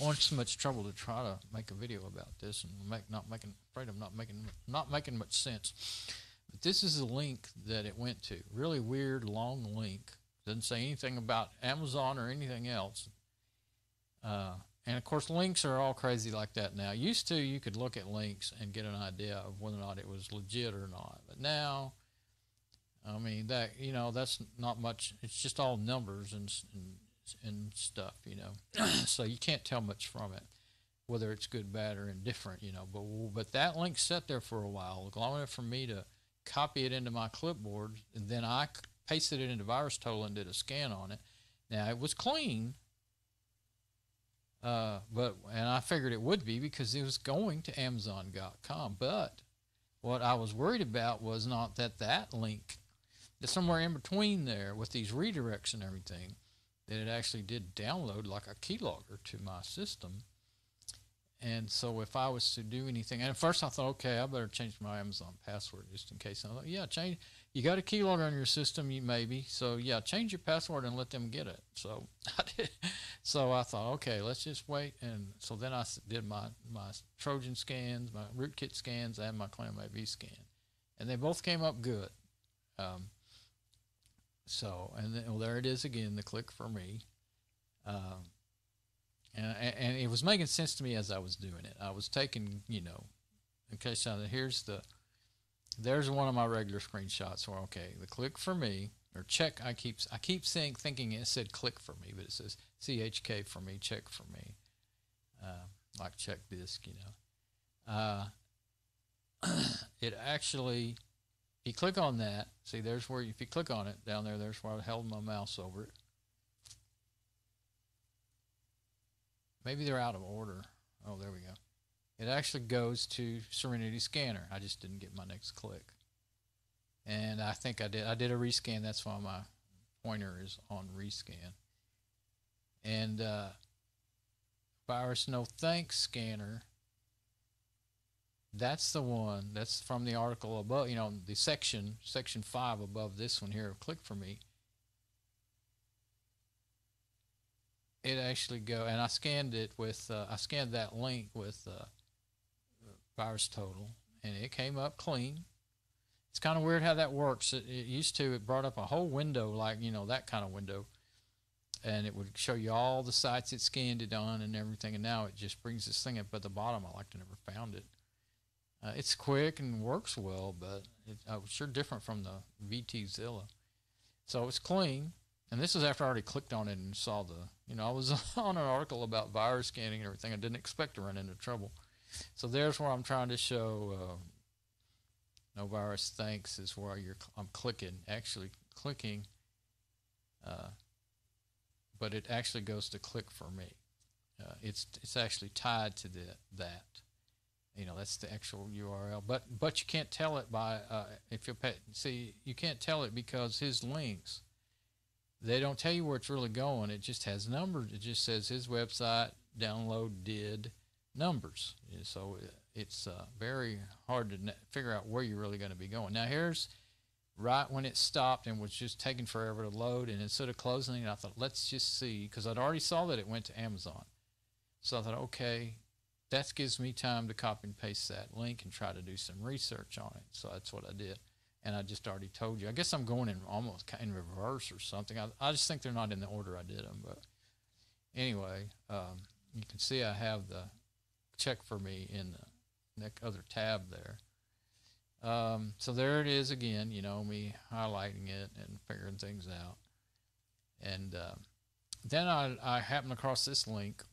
going to so much trouble to try to make a video about this, and afraid I'm not making much sense. But this is the link that it went to. Really weird, long link. Doesn't say anything about Amazon or anything else. And, of course, links are all crazy like that now. Used to, you could look at links and get an idea of whether or not it was legit or not. But now, I mean, that's not much. It's just all numbers and stuff, So you can't tell much from it, whether it's good, bad, or indifferent, But that link sat there for a while, long enough for me to copy it into my clipboard, and then I pasted it into VirusTotal and did a scan on it. Now, it was clean, and I figured it would be because it was going to Amazon.com. But what I was worried about was not that link, that somewhere in between there with these redirects and everything, that it actually did download like a keylogger to my system. And so if I was to do anything, and at first I thought, okay, I better change my Amazon password just in case. And I thought, yeah, change. You got a keylogger on your system, maybe. So yeah, change your password and let them get it. So I did. So I thought, okay, let's just wait. And so then I did my Trojan scans, my rootkit scans, and my Clam scan, and they both came up good. So and then, well, there it is again, the click for me. And it was making sense to me as I was doing it. I was taking, okay, so there's one of my regular screenshots where, okay, the click for me, or check, I keep thinking it said click for me, but it says CHK for me, check for me, like check disk, It actually, if you click on that, see, there's where, if you click on it, down there, there's where I held my mouse over it. Maybe they're out of order. Oh, there we go. It actually goes to Serenity Scanner. I just didn't get my next click. And I think I did. I did a rescan. That's why my pointer is on rescan. And Virus No Thanks Scanner, that's the one. That's from the article above, the section 5 above this one here, click for me. It actually and I scanned it with, I scanned that link with virus total, and it came up clean. It's kind of weird how that works. It brought up a whole window, like, that kind of window, and it would show you all the sites it scanned it on and everything, and now it just brings this thing up at the bottom. I never found it. It's quick and works well, but it's sure different from the VTZilla. So it's clean. And this is after I already clicked on it and saw I was on an article about virus scanning and everything. I didn't expect to run into trouble. So there's where I'm trying to show No Virus Thanks is where I'm actually clicking, but it actually goes to click for me. It's actually tied to that. That's the actual URL. But you can't tell it by, you can't tell it because his links, they don't tell you where it's really going. It just has numbers. It just says his website download did numbers. So it's very hard to figure out where you're really going to be going. Now here's right when it stopped and was just taking forever to load, and instead of closing it, I thought, let's just see, because I'd already saw that it went to Amazon. So I thought, okay, that gives me time to copy and paste that link and try to do some research on it. So that's what I did. And I just already told you. I guess I'm going in almost in reverse or something. I just think they're not in the order I did them. But anyway, you can see I have the check for me in the other tab there. So there it is again, me highlighting it and figuring things out. And then I happened across this link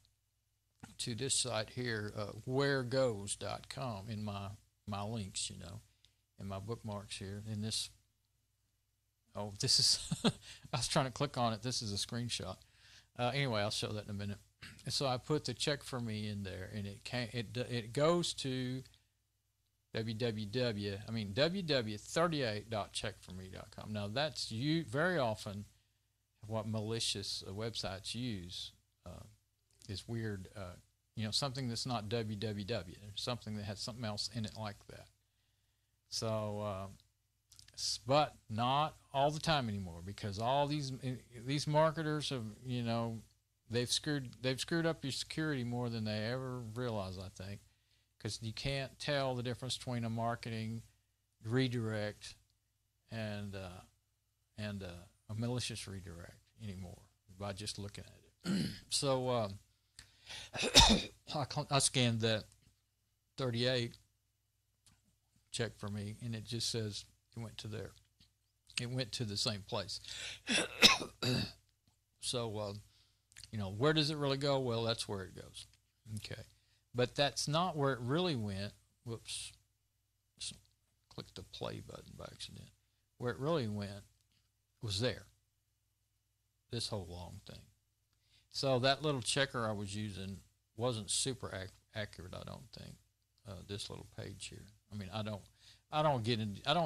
to this site here, wheregoes.com, in my links, in my bookmarks here. In this, this is, I was trying to click on it. This is a screenshot. Anyway, I'll show that in a minute. So I put the check for me in there, and it goes to www.38.checkforme.com. Now that's very often what malicious websites use. Is weird, something that's not www, something that has something else in it like that. So, but not all the time anymore, because all these marketers have, they've screwed up your security more than they ever realize, I think, because you can't tell the difference between a marketing redirect and a malicious redirect anymore by just looking at it. So I scanned that 38 check for me, and it just says it went to there. It went to the same place. So, where does it really go? Well, that's where it goes. Okay. But that's not where it really went. Whoops. Just clicked the play button by accident. Where it really went was there. This whole long thing. So that little checker I was using wasn't super accurate, I don't think. This little page here. I mean, I don't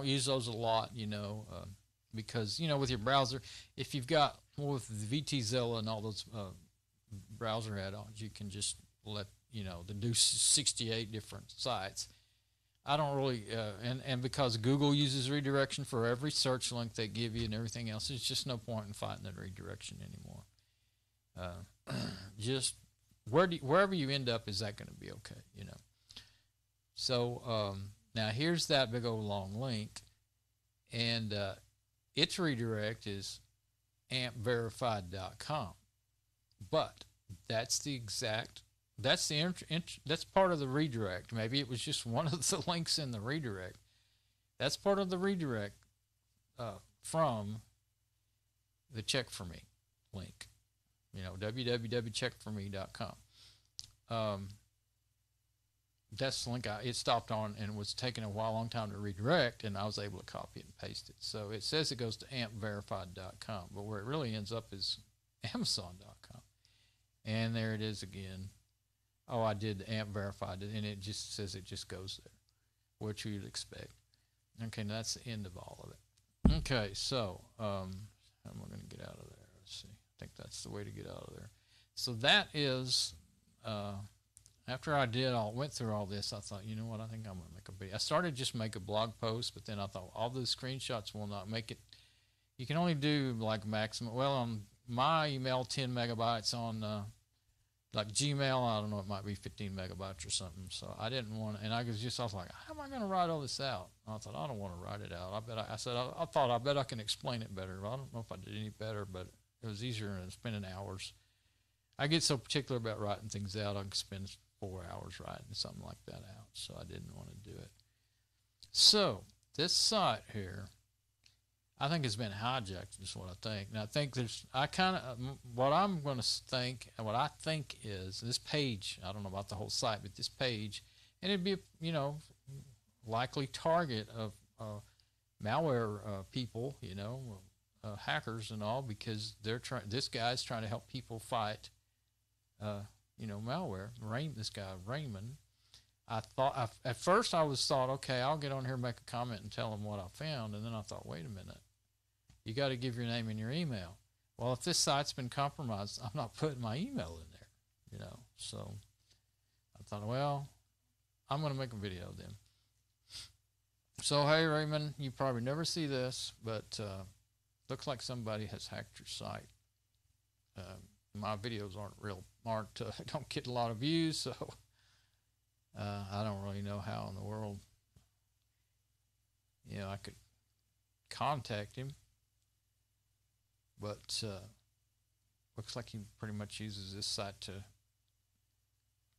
use those a lot, because with your browser, if you've got with VTZilla and all those browser add-ons, you can just let to do 68 different sites. I don't really, and because Google uses redirection for every search link they give you and everything else, there's just no point in fighting that redirection anymore. Just wherever you end up, is that going to be okay? So now here's that big old long link, and its redirect is ampverified.com, but that's part of the redirect. Maybe it was just one of the links in the redirect. That's part of the redirect from the Check For Me link. www.checkforme.com. That's the link it stopped on, and was taking a long time to redirect, and I was able to copy it and paste it. So it says it goes to ampverified.com, but where it really ends up is amazon.com. And there it is again. Oh, I did AMP verified it, and it just says it just goes there, which you'd expect. Okay, now that's the end of all of it. Okay, so how am I going to get out of there? Let's see. I think that's the way to get out of there. So that is, after I went through all this, I thought, you know what, I think I'm going to make a video. I started just make a blog post, but then I thought all those screenshots will not make it. You can only do like maximum, well, on my email, 10 megabytes, on like Gmail, I don't know, it might be 15 megabytes or something. So I didn't want to, and I was like, how am I going to write all this out? And I thought, I don't want to write it out. I bet I can explain it better. Well, I don't know if I did any better, but it was easier than spending hours. I get so particular about writing things out, I can spend 4 hours writing something like that out. So I didn't want to do it. So this site here, I think it's been hijacked, is what I think. And I think what I think is this page, I don't know about the whole site, but this page, and it'd be, likely target of malware people, hackers and all, because this guy's trying to help people fight, malware. This guy, Raymond. At first I thought, okay, I'll get on here and make a comment and tell them what I found, and then I thought, wait a minute. You got to give your name and your email. Well, if this site's been compromised, I'm not putting my email in there, So I thought, well, I'm going to make a video then. So, hey, Raymond, you probably never see this, but looks like somebody has hacked your site. My videos don't get a lot of views, so I don't really know how in the world, I could contact him. But looks like he pretty much uses this site to,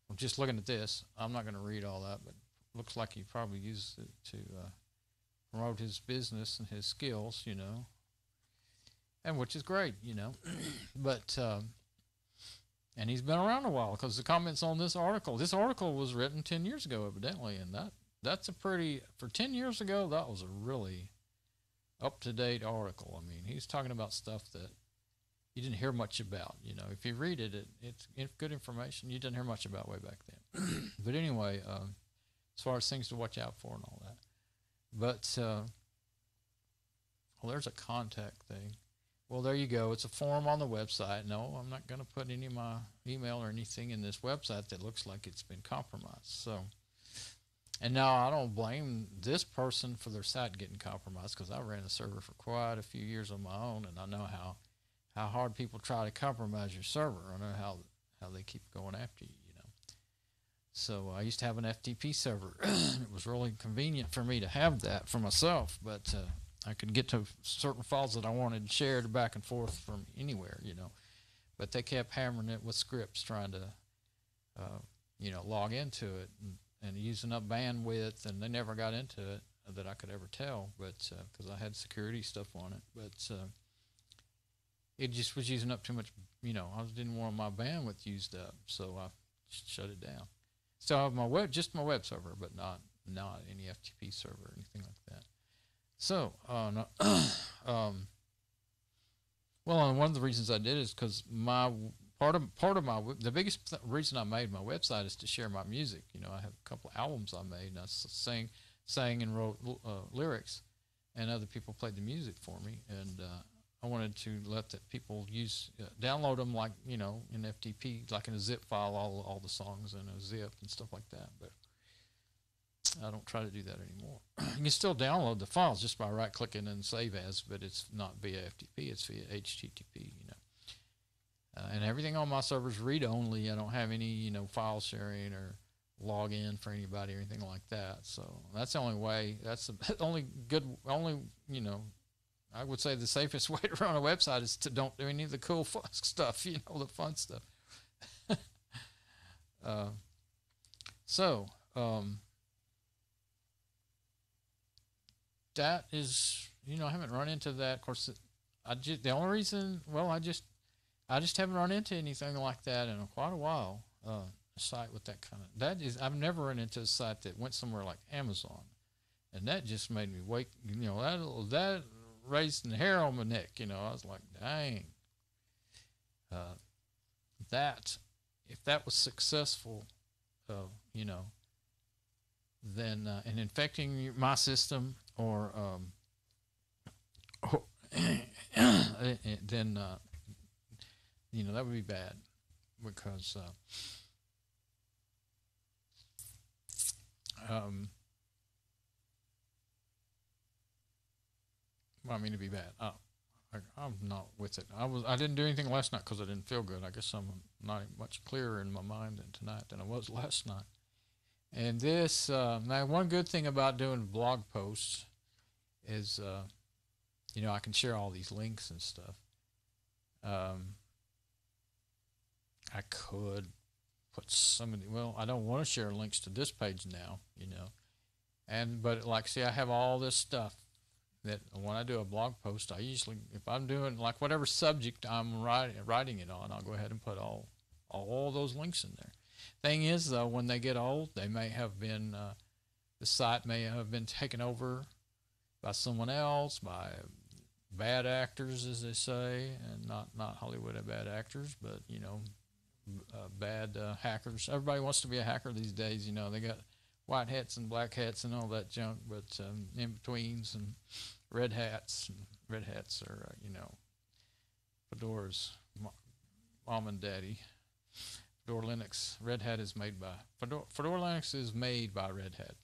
well, just looking at this, I'm not going to read all that, but looks like he probably uses it to promote his business and his skills, and which is great, But, and he's been around a while, because the comments on this article was written 10 years ago, evidently, and that's for 10 years ago, that was a really up-to-date article. I mean, he's talking about stuff that you didn't hear much about. If you read it, it's good information you didn't hear much about way back then. But anyway, as far as things to watch out for and all that. But, well, there's a contact thing. Well, there you go. It's a form on the website. No, I'm not going to put any of my email or anything in this website that looks like it's been compromised. So, and now I don't blame this person for their site getting compromised, because I ran a server for quite a few years on my own, and I know how hard people try to compromise your server. I know how they keep going after you, So I used to have an FTP server. It was really convenient for me to have that for myself, but I could get to certain files that I wanted shared back and forth from anywhere, But they kept hammering it with scripts trying to, log into it and using up bandwidth, and they never got into it that I could ever tell, but because I had security stuff on it. But it just was using up too much, I didn't want my bandwidth used up, so I shut it down. Still have my web server, but not any FTP server or anything like that. So, well, and one of the reasons I did is because the biggest reason I made my website is to share my music. I have a couple of albums I made, and I sang and wrote lyrics, and other people played the music for me. And I wanted to let the people use download them like, you know, in FTP, like in a zip file, all the songs in a zip and stuff like that. But I don't try to do that anymore. You can still download the files just by right clicking and save as, but it's not via FTP, it's via HTTP, you know. And everything on my server is read only. I don't have any, you know, file sharing or log in for anybody or anything like that. So that's the only way. That's the only, you know, I would say the safest way to run a website is to don't do any of the cool fun stuff, you know, the fun stuff. That is, you know, I haven't run into that. Of course, the only reason, well, I just haven't run into anything like that in quite a while. A site with that kind of, I've never run into a site that went somewhere like Amazon, and that just made me wake, you know, that raised the hair on my neck, you know. I was like, dang, if that was successful, you know, then in infecting my system or then you know, that would be bad, because I mean, to be bad. I'm not with it. I didn't do anything last night because I didn't feel good. I guess I'm not much clearer in my mind tonight than I was last night. And this, now one good thing about doing blog posts is, you know, I can share all these links and stuff. I could put some of the, well, I don't want to share links to this page now, you know. But like, see, I have all this stuff that when I do a blog post, I usually, if I'm doing like whatever subject I'm writing it on, I'll go ahead and put all those links in there. Thing is, though, when they get old, they may have been, the site may have been taken over by someone else, by bad actors, as they say, and not Hollywood bad actors, but, you know, bad hackers. Everybody wants to be a hacker these days, you know. They got white hats and black hats and all that junk, but in-betweens and red hats. And red hats are, you know, Fedora's mom and daddy. Fedora Linux. Red Hat is made by Fedora Linux is made by Red Hat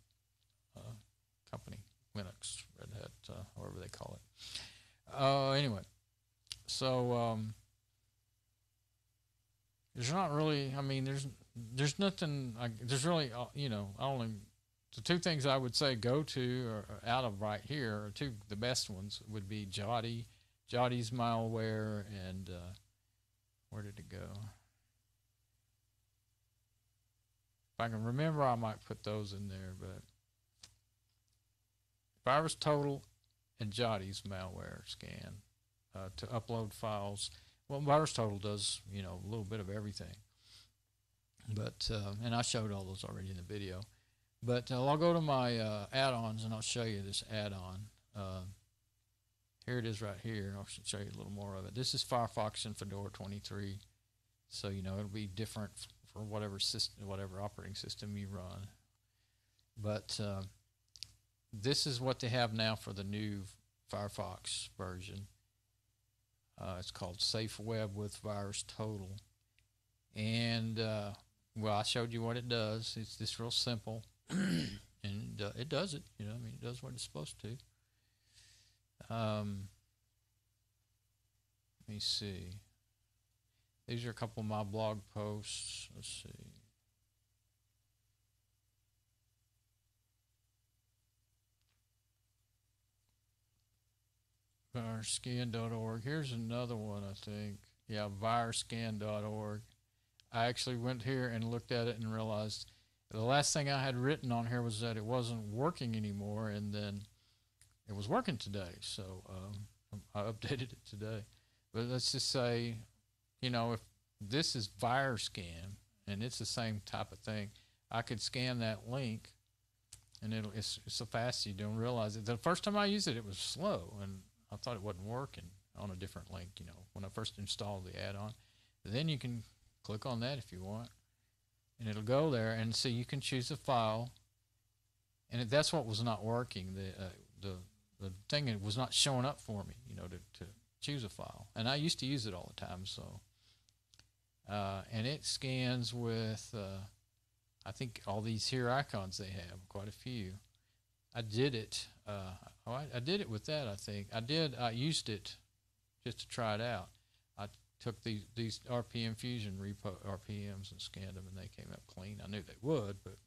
company. Linux, Red Hat, however they call it. Anyway, so there's not really. I mean, there's nothing. There's really, you know, the two things I would say go to or out of right here are the best ones would be Jotty's malware, and where did it go? If I can remember, I might put those in there, but VirusTotal and Jotty's malware scan to upload files. Well, VirusTotal does, you know, a little bit of everything. But, and I showed all those already in the video. But I'll go to my add-ons and I'll show you this add-on. Here it is right here. I'll show you a little more of it. This is Firefox in Fedora 23. So, you know, it'll be different for whatever system, whatever operating system you run. But this is what they have now for the new Firefox version. It's called Safe Web with VirusTotal. And, well, I showed you what it does. It's just real simple. And it does it. You know, I mean, it does what it's supposed to. Let me see. These are a couple of my blog posts. Let's see. Virusscan.org. Here's another one, I think. Yeah, virusscan.org. I actually went here and looked at it and realized the last thing I had written on here was that it wasn't working anymore, and then it was working today. So I updated it today. But let's just say, you know, if this is VirusScan and it's the same type of thing, I could scan that link, and it's so fast you don't realize it. The first time I used it, it was slow, and I thought it wasn't working on a different link, you know, when I first installed the add-on. Then you can click on that if you want, and it'll go there, and see, you can choose a file, and that's what was not working. The thing, it was not showing up for me, you know, to choose a file. And I used to use it all the time, so. And it scans with, I think, all these here icons they have, quite a few. I did it. I did it with that, I think. I used it just to try it out. I took these RPM Fusion repo RPMs and scanned them, and they came up clean. I knew they would, but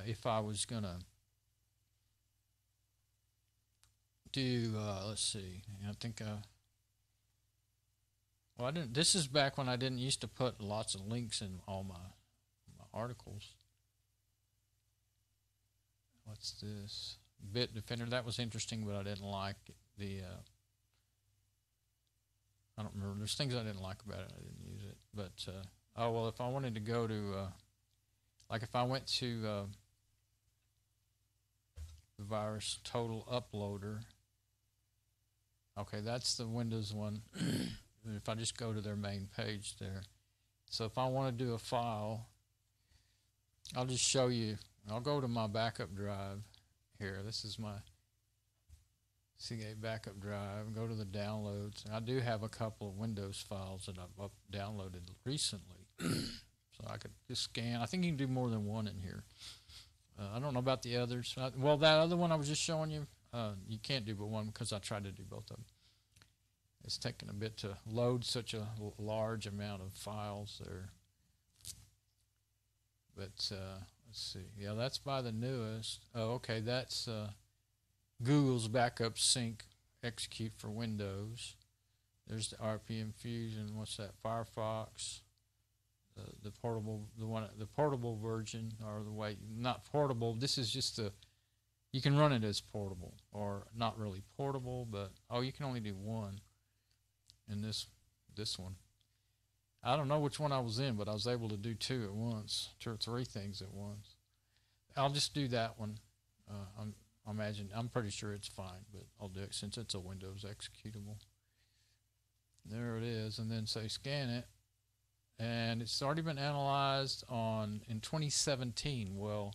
if I was going to do, let's see, I think well, I didn't. This is back when I didn't used to put lots of links in all my articles. What's this? Bitdefender. That was interesting, but I didn't like the. I don't remember. There's things I didn't like about it. I didn't use it. But oh well, if I wanted to go to, like if I went to the virus total uploader. Okay, that's the Windows one. If I just go to their main page there. So if I want to do a file, I'll just show you. I'll go to my backup drive here. This is my Seagate backup drive. Go to the downloads. I do have a couple of Windows files that I've downloaded recently. So I could just scan. I think you can do more than one in here. I don't know about the others. Well, that other one I was just showing you, you can't do but one because I tried to do both of them. It's taken a bit to load such a large amount of files there. But let's see. Yeah, that's by the newest. Oh, okay. That's Google's backup sync execute for Windows. There's the RPM Fusion. What's that? Firefox. The portable version, or the way, not portable. This is just you can run it as portable, or not really portable, but you can only do one. In this one, I don't know which one I was in, but I was able to do two at once, 2 or 3 things at once. I'll just do that one. I'm pretty sure it's fine, but I'll do it since it's a Windows executable. There it is, and then say scan it, and it's already been analyzed in 2017. Well,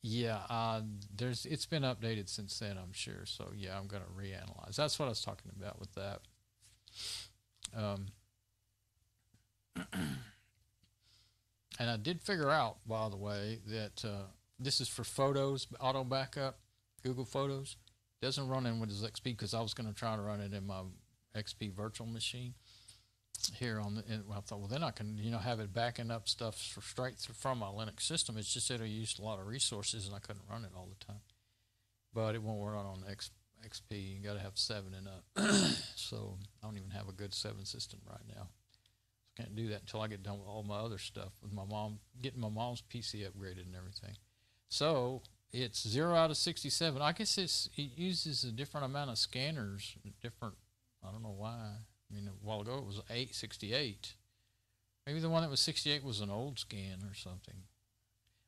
yeah, it's been updated since then, I'm sure. So yeah, I'm going to reanalyze. That's what I was talking about with that. And I did figure out, by the way, that this is for photos, auto backup, Google Photos. It doesn't run in Windows XP because I was going to try to run it in my XP virtual machine here on I thought, well, then I can have it backing up stuff straight from my Linux system. It's just that I used a lot of resources and I couldn't run it all the time. But it won't run on XP. You got to have 7 and up. So I don't even have a good 7 system right now. So can't do that until I get done with all my other stuff with my mom, getting my mom's PC upgraded and everything. So it's 0 out of 67. I guess it uses a different amount of scanners. I don't know why. I mean, a while ago it was 68. Maybe the one that was 68 was an old scan or something.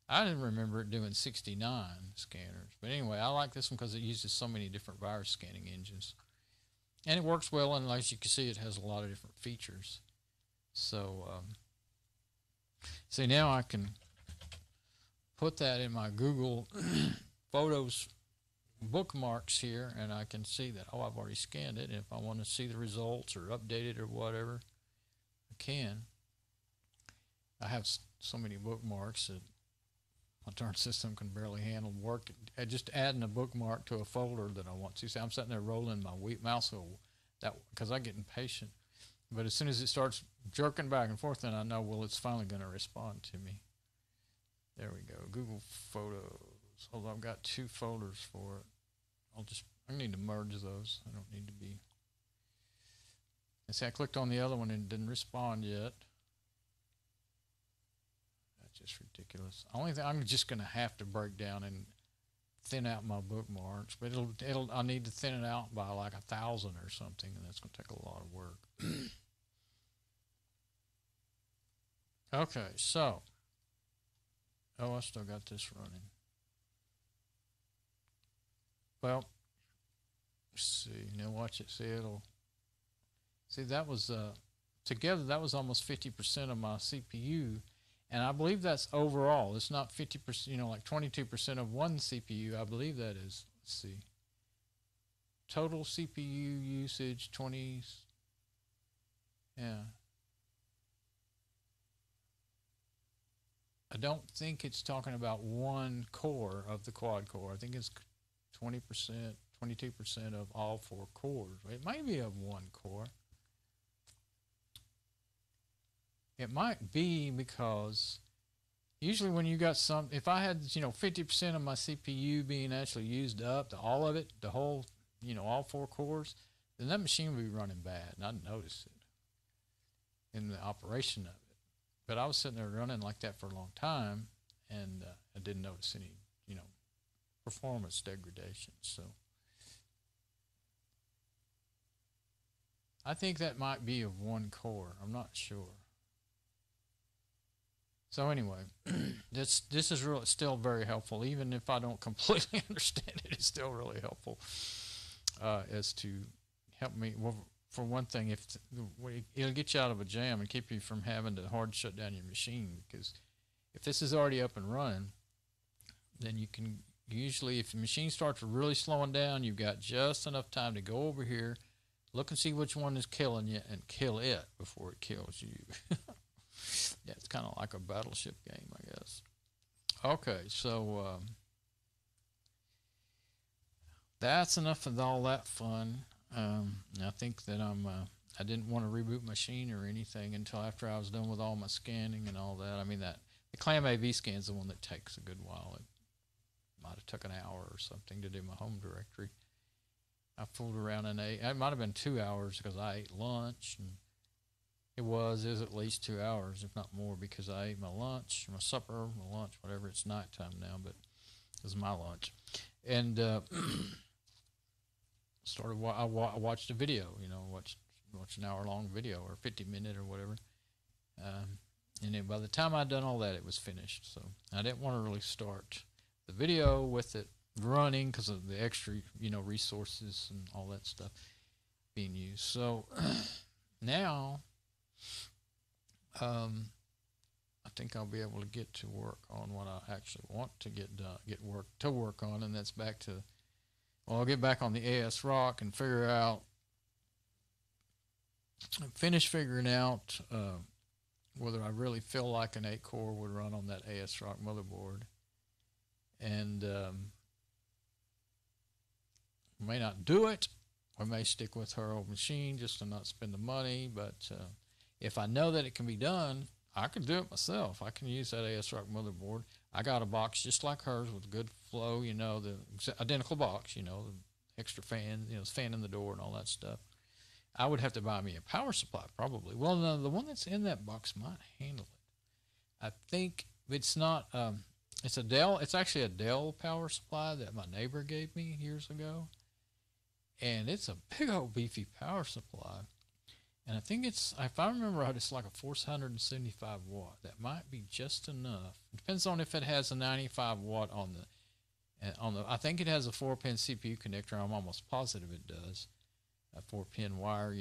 I didn't remember it doing 69 scanners. But anyway, I like this one because it uses so many different virus scanning engines. And it works well, and as you can see, it has a lot of different features. So, see, now I can put that in my Google Photos bookmarks here, and I can see that, I've already scanned it. And if I want to see the results or update it or whatever, I can. I have so many bookmarks that my darn system can barely handle work. Just adding a bookmark to a folder that I want to. See, I'm sitting there rolling my mouse because I get impatient. But as soon as it starts jerking back and forth, then I know, well, it's finally going to respond to me. There we go. Google Photos. Although I've got 2 folders for it. I need to merge those. I don't need to be. And see, I clicked on the other one and it didn't respond yet. Just ridiculous. Only thing, I'm just going to have to break down and thin out my bookmarks, but I need to thin it out by like 1,000 or something, and that's going to take a lot of work. Okay, so I still got this running. Well, let's see. Now watch it. See, that was together. That was almost 50% of my CPU. And I believe that's overall. It's not 50%, like 22% of one CPU. I believe that is. Let's see. total CPU usage 20. Yeah. I don't think it's talking about one core of the quad core. I think it's 20%, 22% of all 4 cores. It might be of one core. It might be because usually when you got some, if I had, 50% of my CPU being actually used up, all of it, the whole, all 4 cores, then that machine would be running bad, and I'd notice it in the operation of it. But I was sitting there running like that for a long time, and I didn't notice any, performance degradation. So I think that might be of one core. I'm not sure. So anyway, this is really still very helpful. Even if I don't completely understand it, it's still really helpful as to help me. Well, for one thing, it'll get you out of a jam and keep you from having to hard shut down your machine, because if this is already up and running, then you can usually, if the machine starts really slowing down, you've got just enough time to go over here, look and see which one is killing you, and kill it before it kills you. Yeah, it's kind of like a battleship game, I guess. Okay, so that's enough of all that fun. I think that I didn't want to reboot my machine or anything until after I was done with all my scanning and all that. I mean, the Clam AV scan is the one that takes a good while. It might have took an hour or something to do my home directory. I fooled around and it might have been 2 hours because I ate lunch, and it was at least 2 hours, if not more, because I ate my lunch, my supper, my lunch, whatever. It's nighttime now, but it was my lunch. And I watched a video, watched an hour-long video or 50-minute or whatever. And then by the time I'd done all that, it was finished. So I didn't want to really start the video with it running because of the extra, resources and all that stuff being used. So now I think I'll be able to get to work on what I actually want to get done, work on, and that's back to, I'll get back on the ASRock and finish figuring out whether I really feel like an 8-core would run on that ASRock motherboard. And may not do it. I may stick with her old machine just to not spend the money, but if I know that it can be done, I can do it myself. I can use that ASRock motherboard. I got a box just like hers with good flow, the identical box, the extra fan, the fan in the door and all that stuff. I would have to buy me a power supply probably. Well, no, the one that's in that box might handle it. I think it's not, it's a Dell, it's actually a Dell power supply that my neighbor gave me years ago. And it's a big old beefy power supply. And I think it's, if I remember right, it's like a 475 watt. That might be just enough. It depends on if it has a 95 watt on the, I think it has a 4-pin CPU connector. I'm almost positive it does. A 4-pin wire,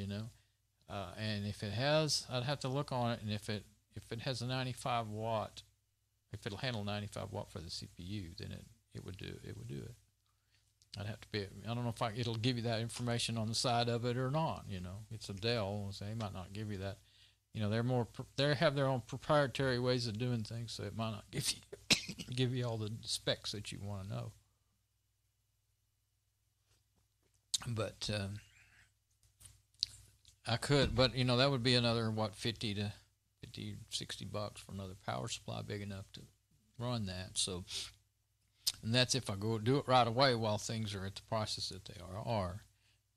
and if it has, I'd have to look on it, and if it has a 95 watt, if it'll handle 95 watt for the CPU, then it would do it. I'd have to be, I don't know if it'll give you that information on the side of it or not. It's a Dell, so they might not give you that. They have their own proprietary ways of doing things, so it might not give you all the specs that you want to know. But I could, but that would be another $50 to $60 for another power supply big enough to run that. So, and that's if I go do it right away while things are at the prices that they are,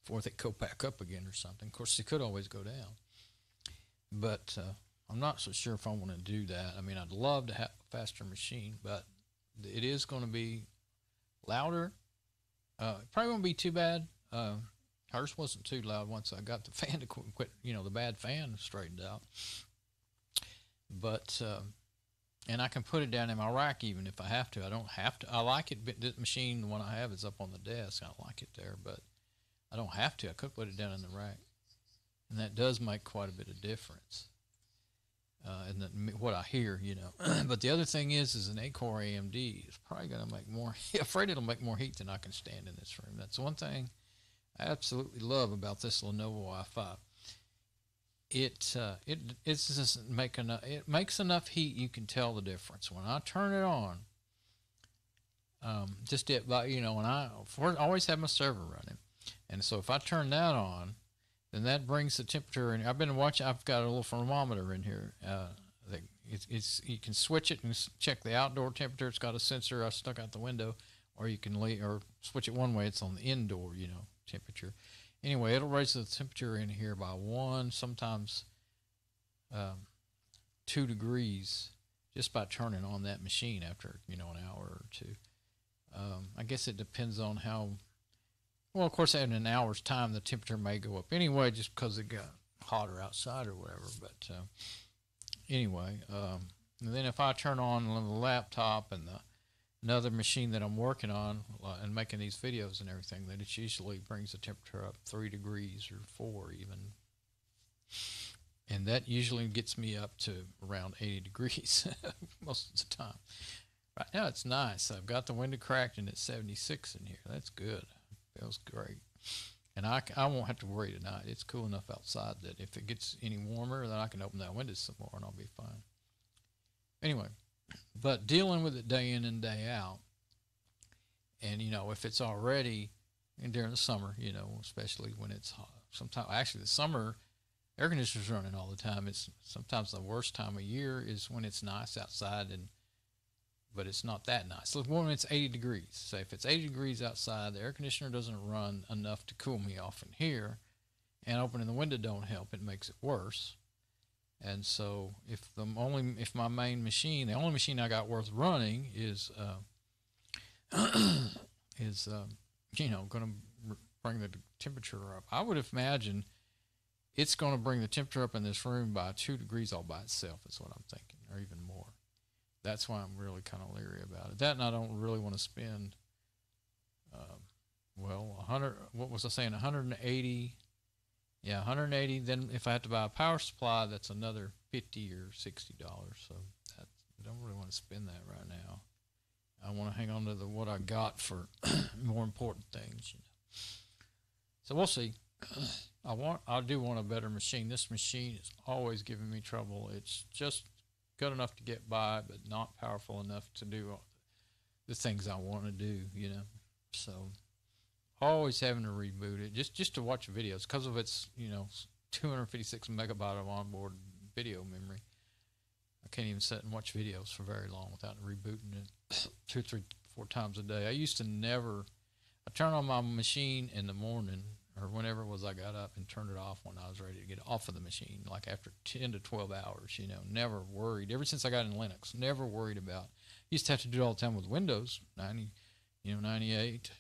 before they go back up again or something. Of course, they could always go down, but I'm not so sure if I want to do that. I mean, I'd love to have a faster machine, but it is going to be louder. Probably won't be too bad. Hers wasn't too loud once I got the fan to quit, the bad fan straightened out. But, and I can put it down in my rack even if I have to. I don't have to. I like it, but this machine, the one I have, is up on the desk. I like it there, but I don't have to. I could put it down in the rack. And that does make quite a bit of difference. And what I hear, But the other thing is an 8-core AMD is probably going to make more, I'm afraid it'll make more heat than I can stand in this room. That's one thing absolutely love about this Lenovo i5. It doesn't make enough. It makes enough heat you can tell the difference. When I turn it on, just it, but when I always have my server running, and so if I turn that on, then that brings the temperature. And I've been watching. I've got a little thermometer in here. You can switch it and check the outdoor temperature. It's got a sensor I stuck out the window, or you can or switch it one way. It's on the indoor, temperature. Anyway, it'll raise the temperature in here by 1, sometimes 2 degrees, just by turning on that machine after an hour or two. I guess it depends on how. Well, of course, in an hour's time, the temperature may go up anyway, just because it got hotter outside or whatever. But anyway, and then if I turn on the laptop and another machine that I'm working on and making these videos and everything, then it usually brings the temperature up 3 degrees or 4 even. And that usually gets me up to around 80 degrees most of the time. Right now it's nice. I've got the window cracked and it's 76 in here. That's good. Feels great. And I won't have to worry tonight. It's cool enough outside that if it gets any warmer, then I can open that window some more and I'll be fine. Anyway, but dealing with it day in and day out, and if it's already during the summer, especially when it's hot. Sometimes, actually, the summer air conditioner's running all the time. It's sometimes the worst time of year is when it's nice outside, but it's not that nice. Look, when it's 80 degrees. Say if it's 80 degrees outside, the air conditioner doesn't run enough to cool me off in here, and opening the window don't help. It makes it worse. And so if my main machine, the only machine I got worth running is going to bring the temperature up, I would imagine it's going to bring the temperature up in this room by 2 degrees all by itself, is what I'm thinking, or even more. That's why I'm really kind of leery about it. That, and I don't really want to spend, 100, what was I saying, 180. Yeah, 180. Then if I have to buy a power supply, that's another $50 or $60. So I don't really want to spend that right now. I want to hang on to what I got for more important things. So we'll see. I do want a better machine. This machine is always giving me trouble. It's just good enough to get by, but not powerful enough to do the things I want to do. So. Always having to reboot it just to watch videos because of its 256 megabyte of onboard video memory. I can't even sit and watch videos for very long without rebooting it 2, 3, 4 times a day. I used to never. I turn on my machine in the morning or whenever it was I got up and turned it off when I was ready to get off of the machine, like after 10 to 12 hours. Never worried. Ever since I got in Linux, never worried about. Used to have to do it all the time with Windows 90, 98.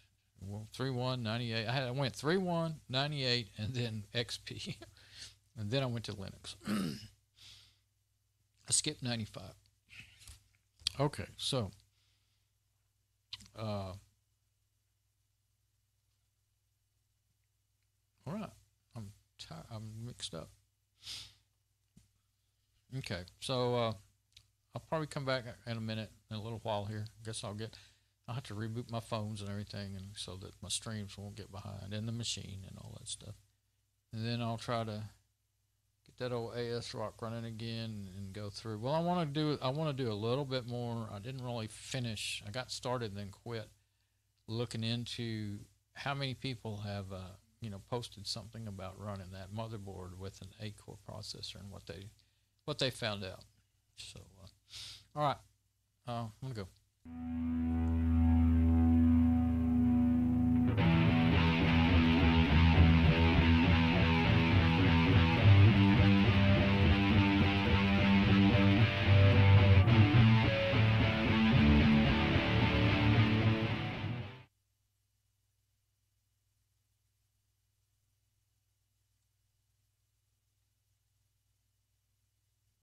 Well, 3.1, 98. I went 3.1, 98, and then XP. And then I went to Linux. I skipped 95. Okay, so. All right. I'm mixed up. Okay, so I'll probably come back in a minute, in a little while here. I guess I'll have to reboot my phones and everything, and so that my streams won't get behind, and the machine and all that stuff. And then I'll try to get that old AS Rock running again and go through. Well, I want to do a little bit more. I didn't really finish. I got started and then quit looking into how many people have posted something about running that motherboard with an 8-core processor and what they found out. So, all right, I'm gonna go.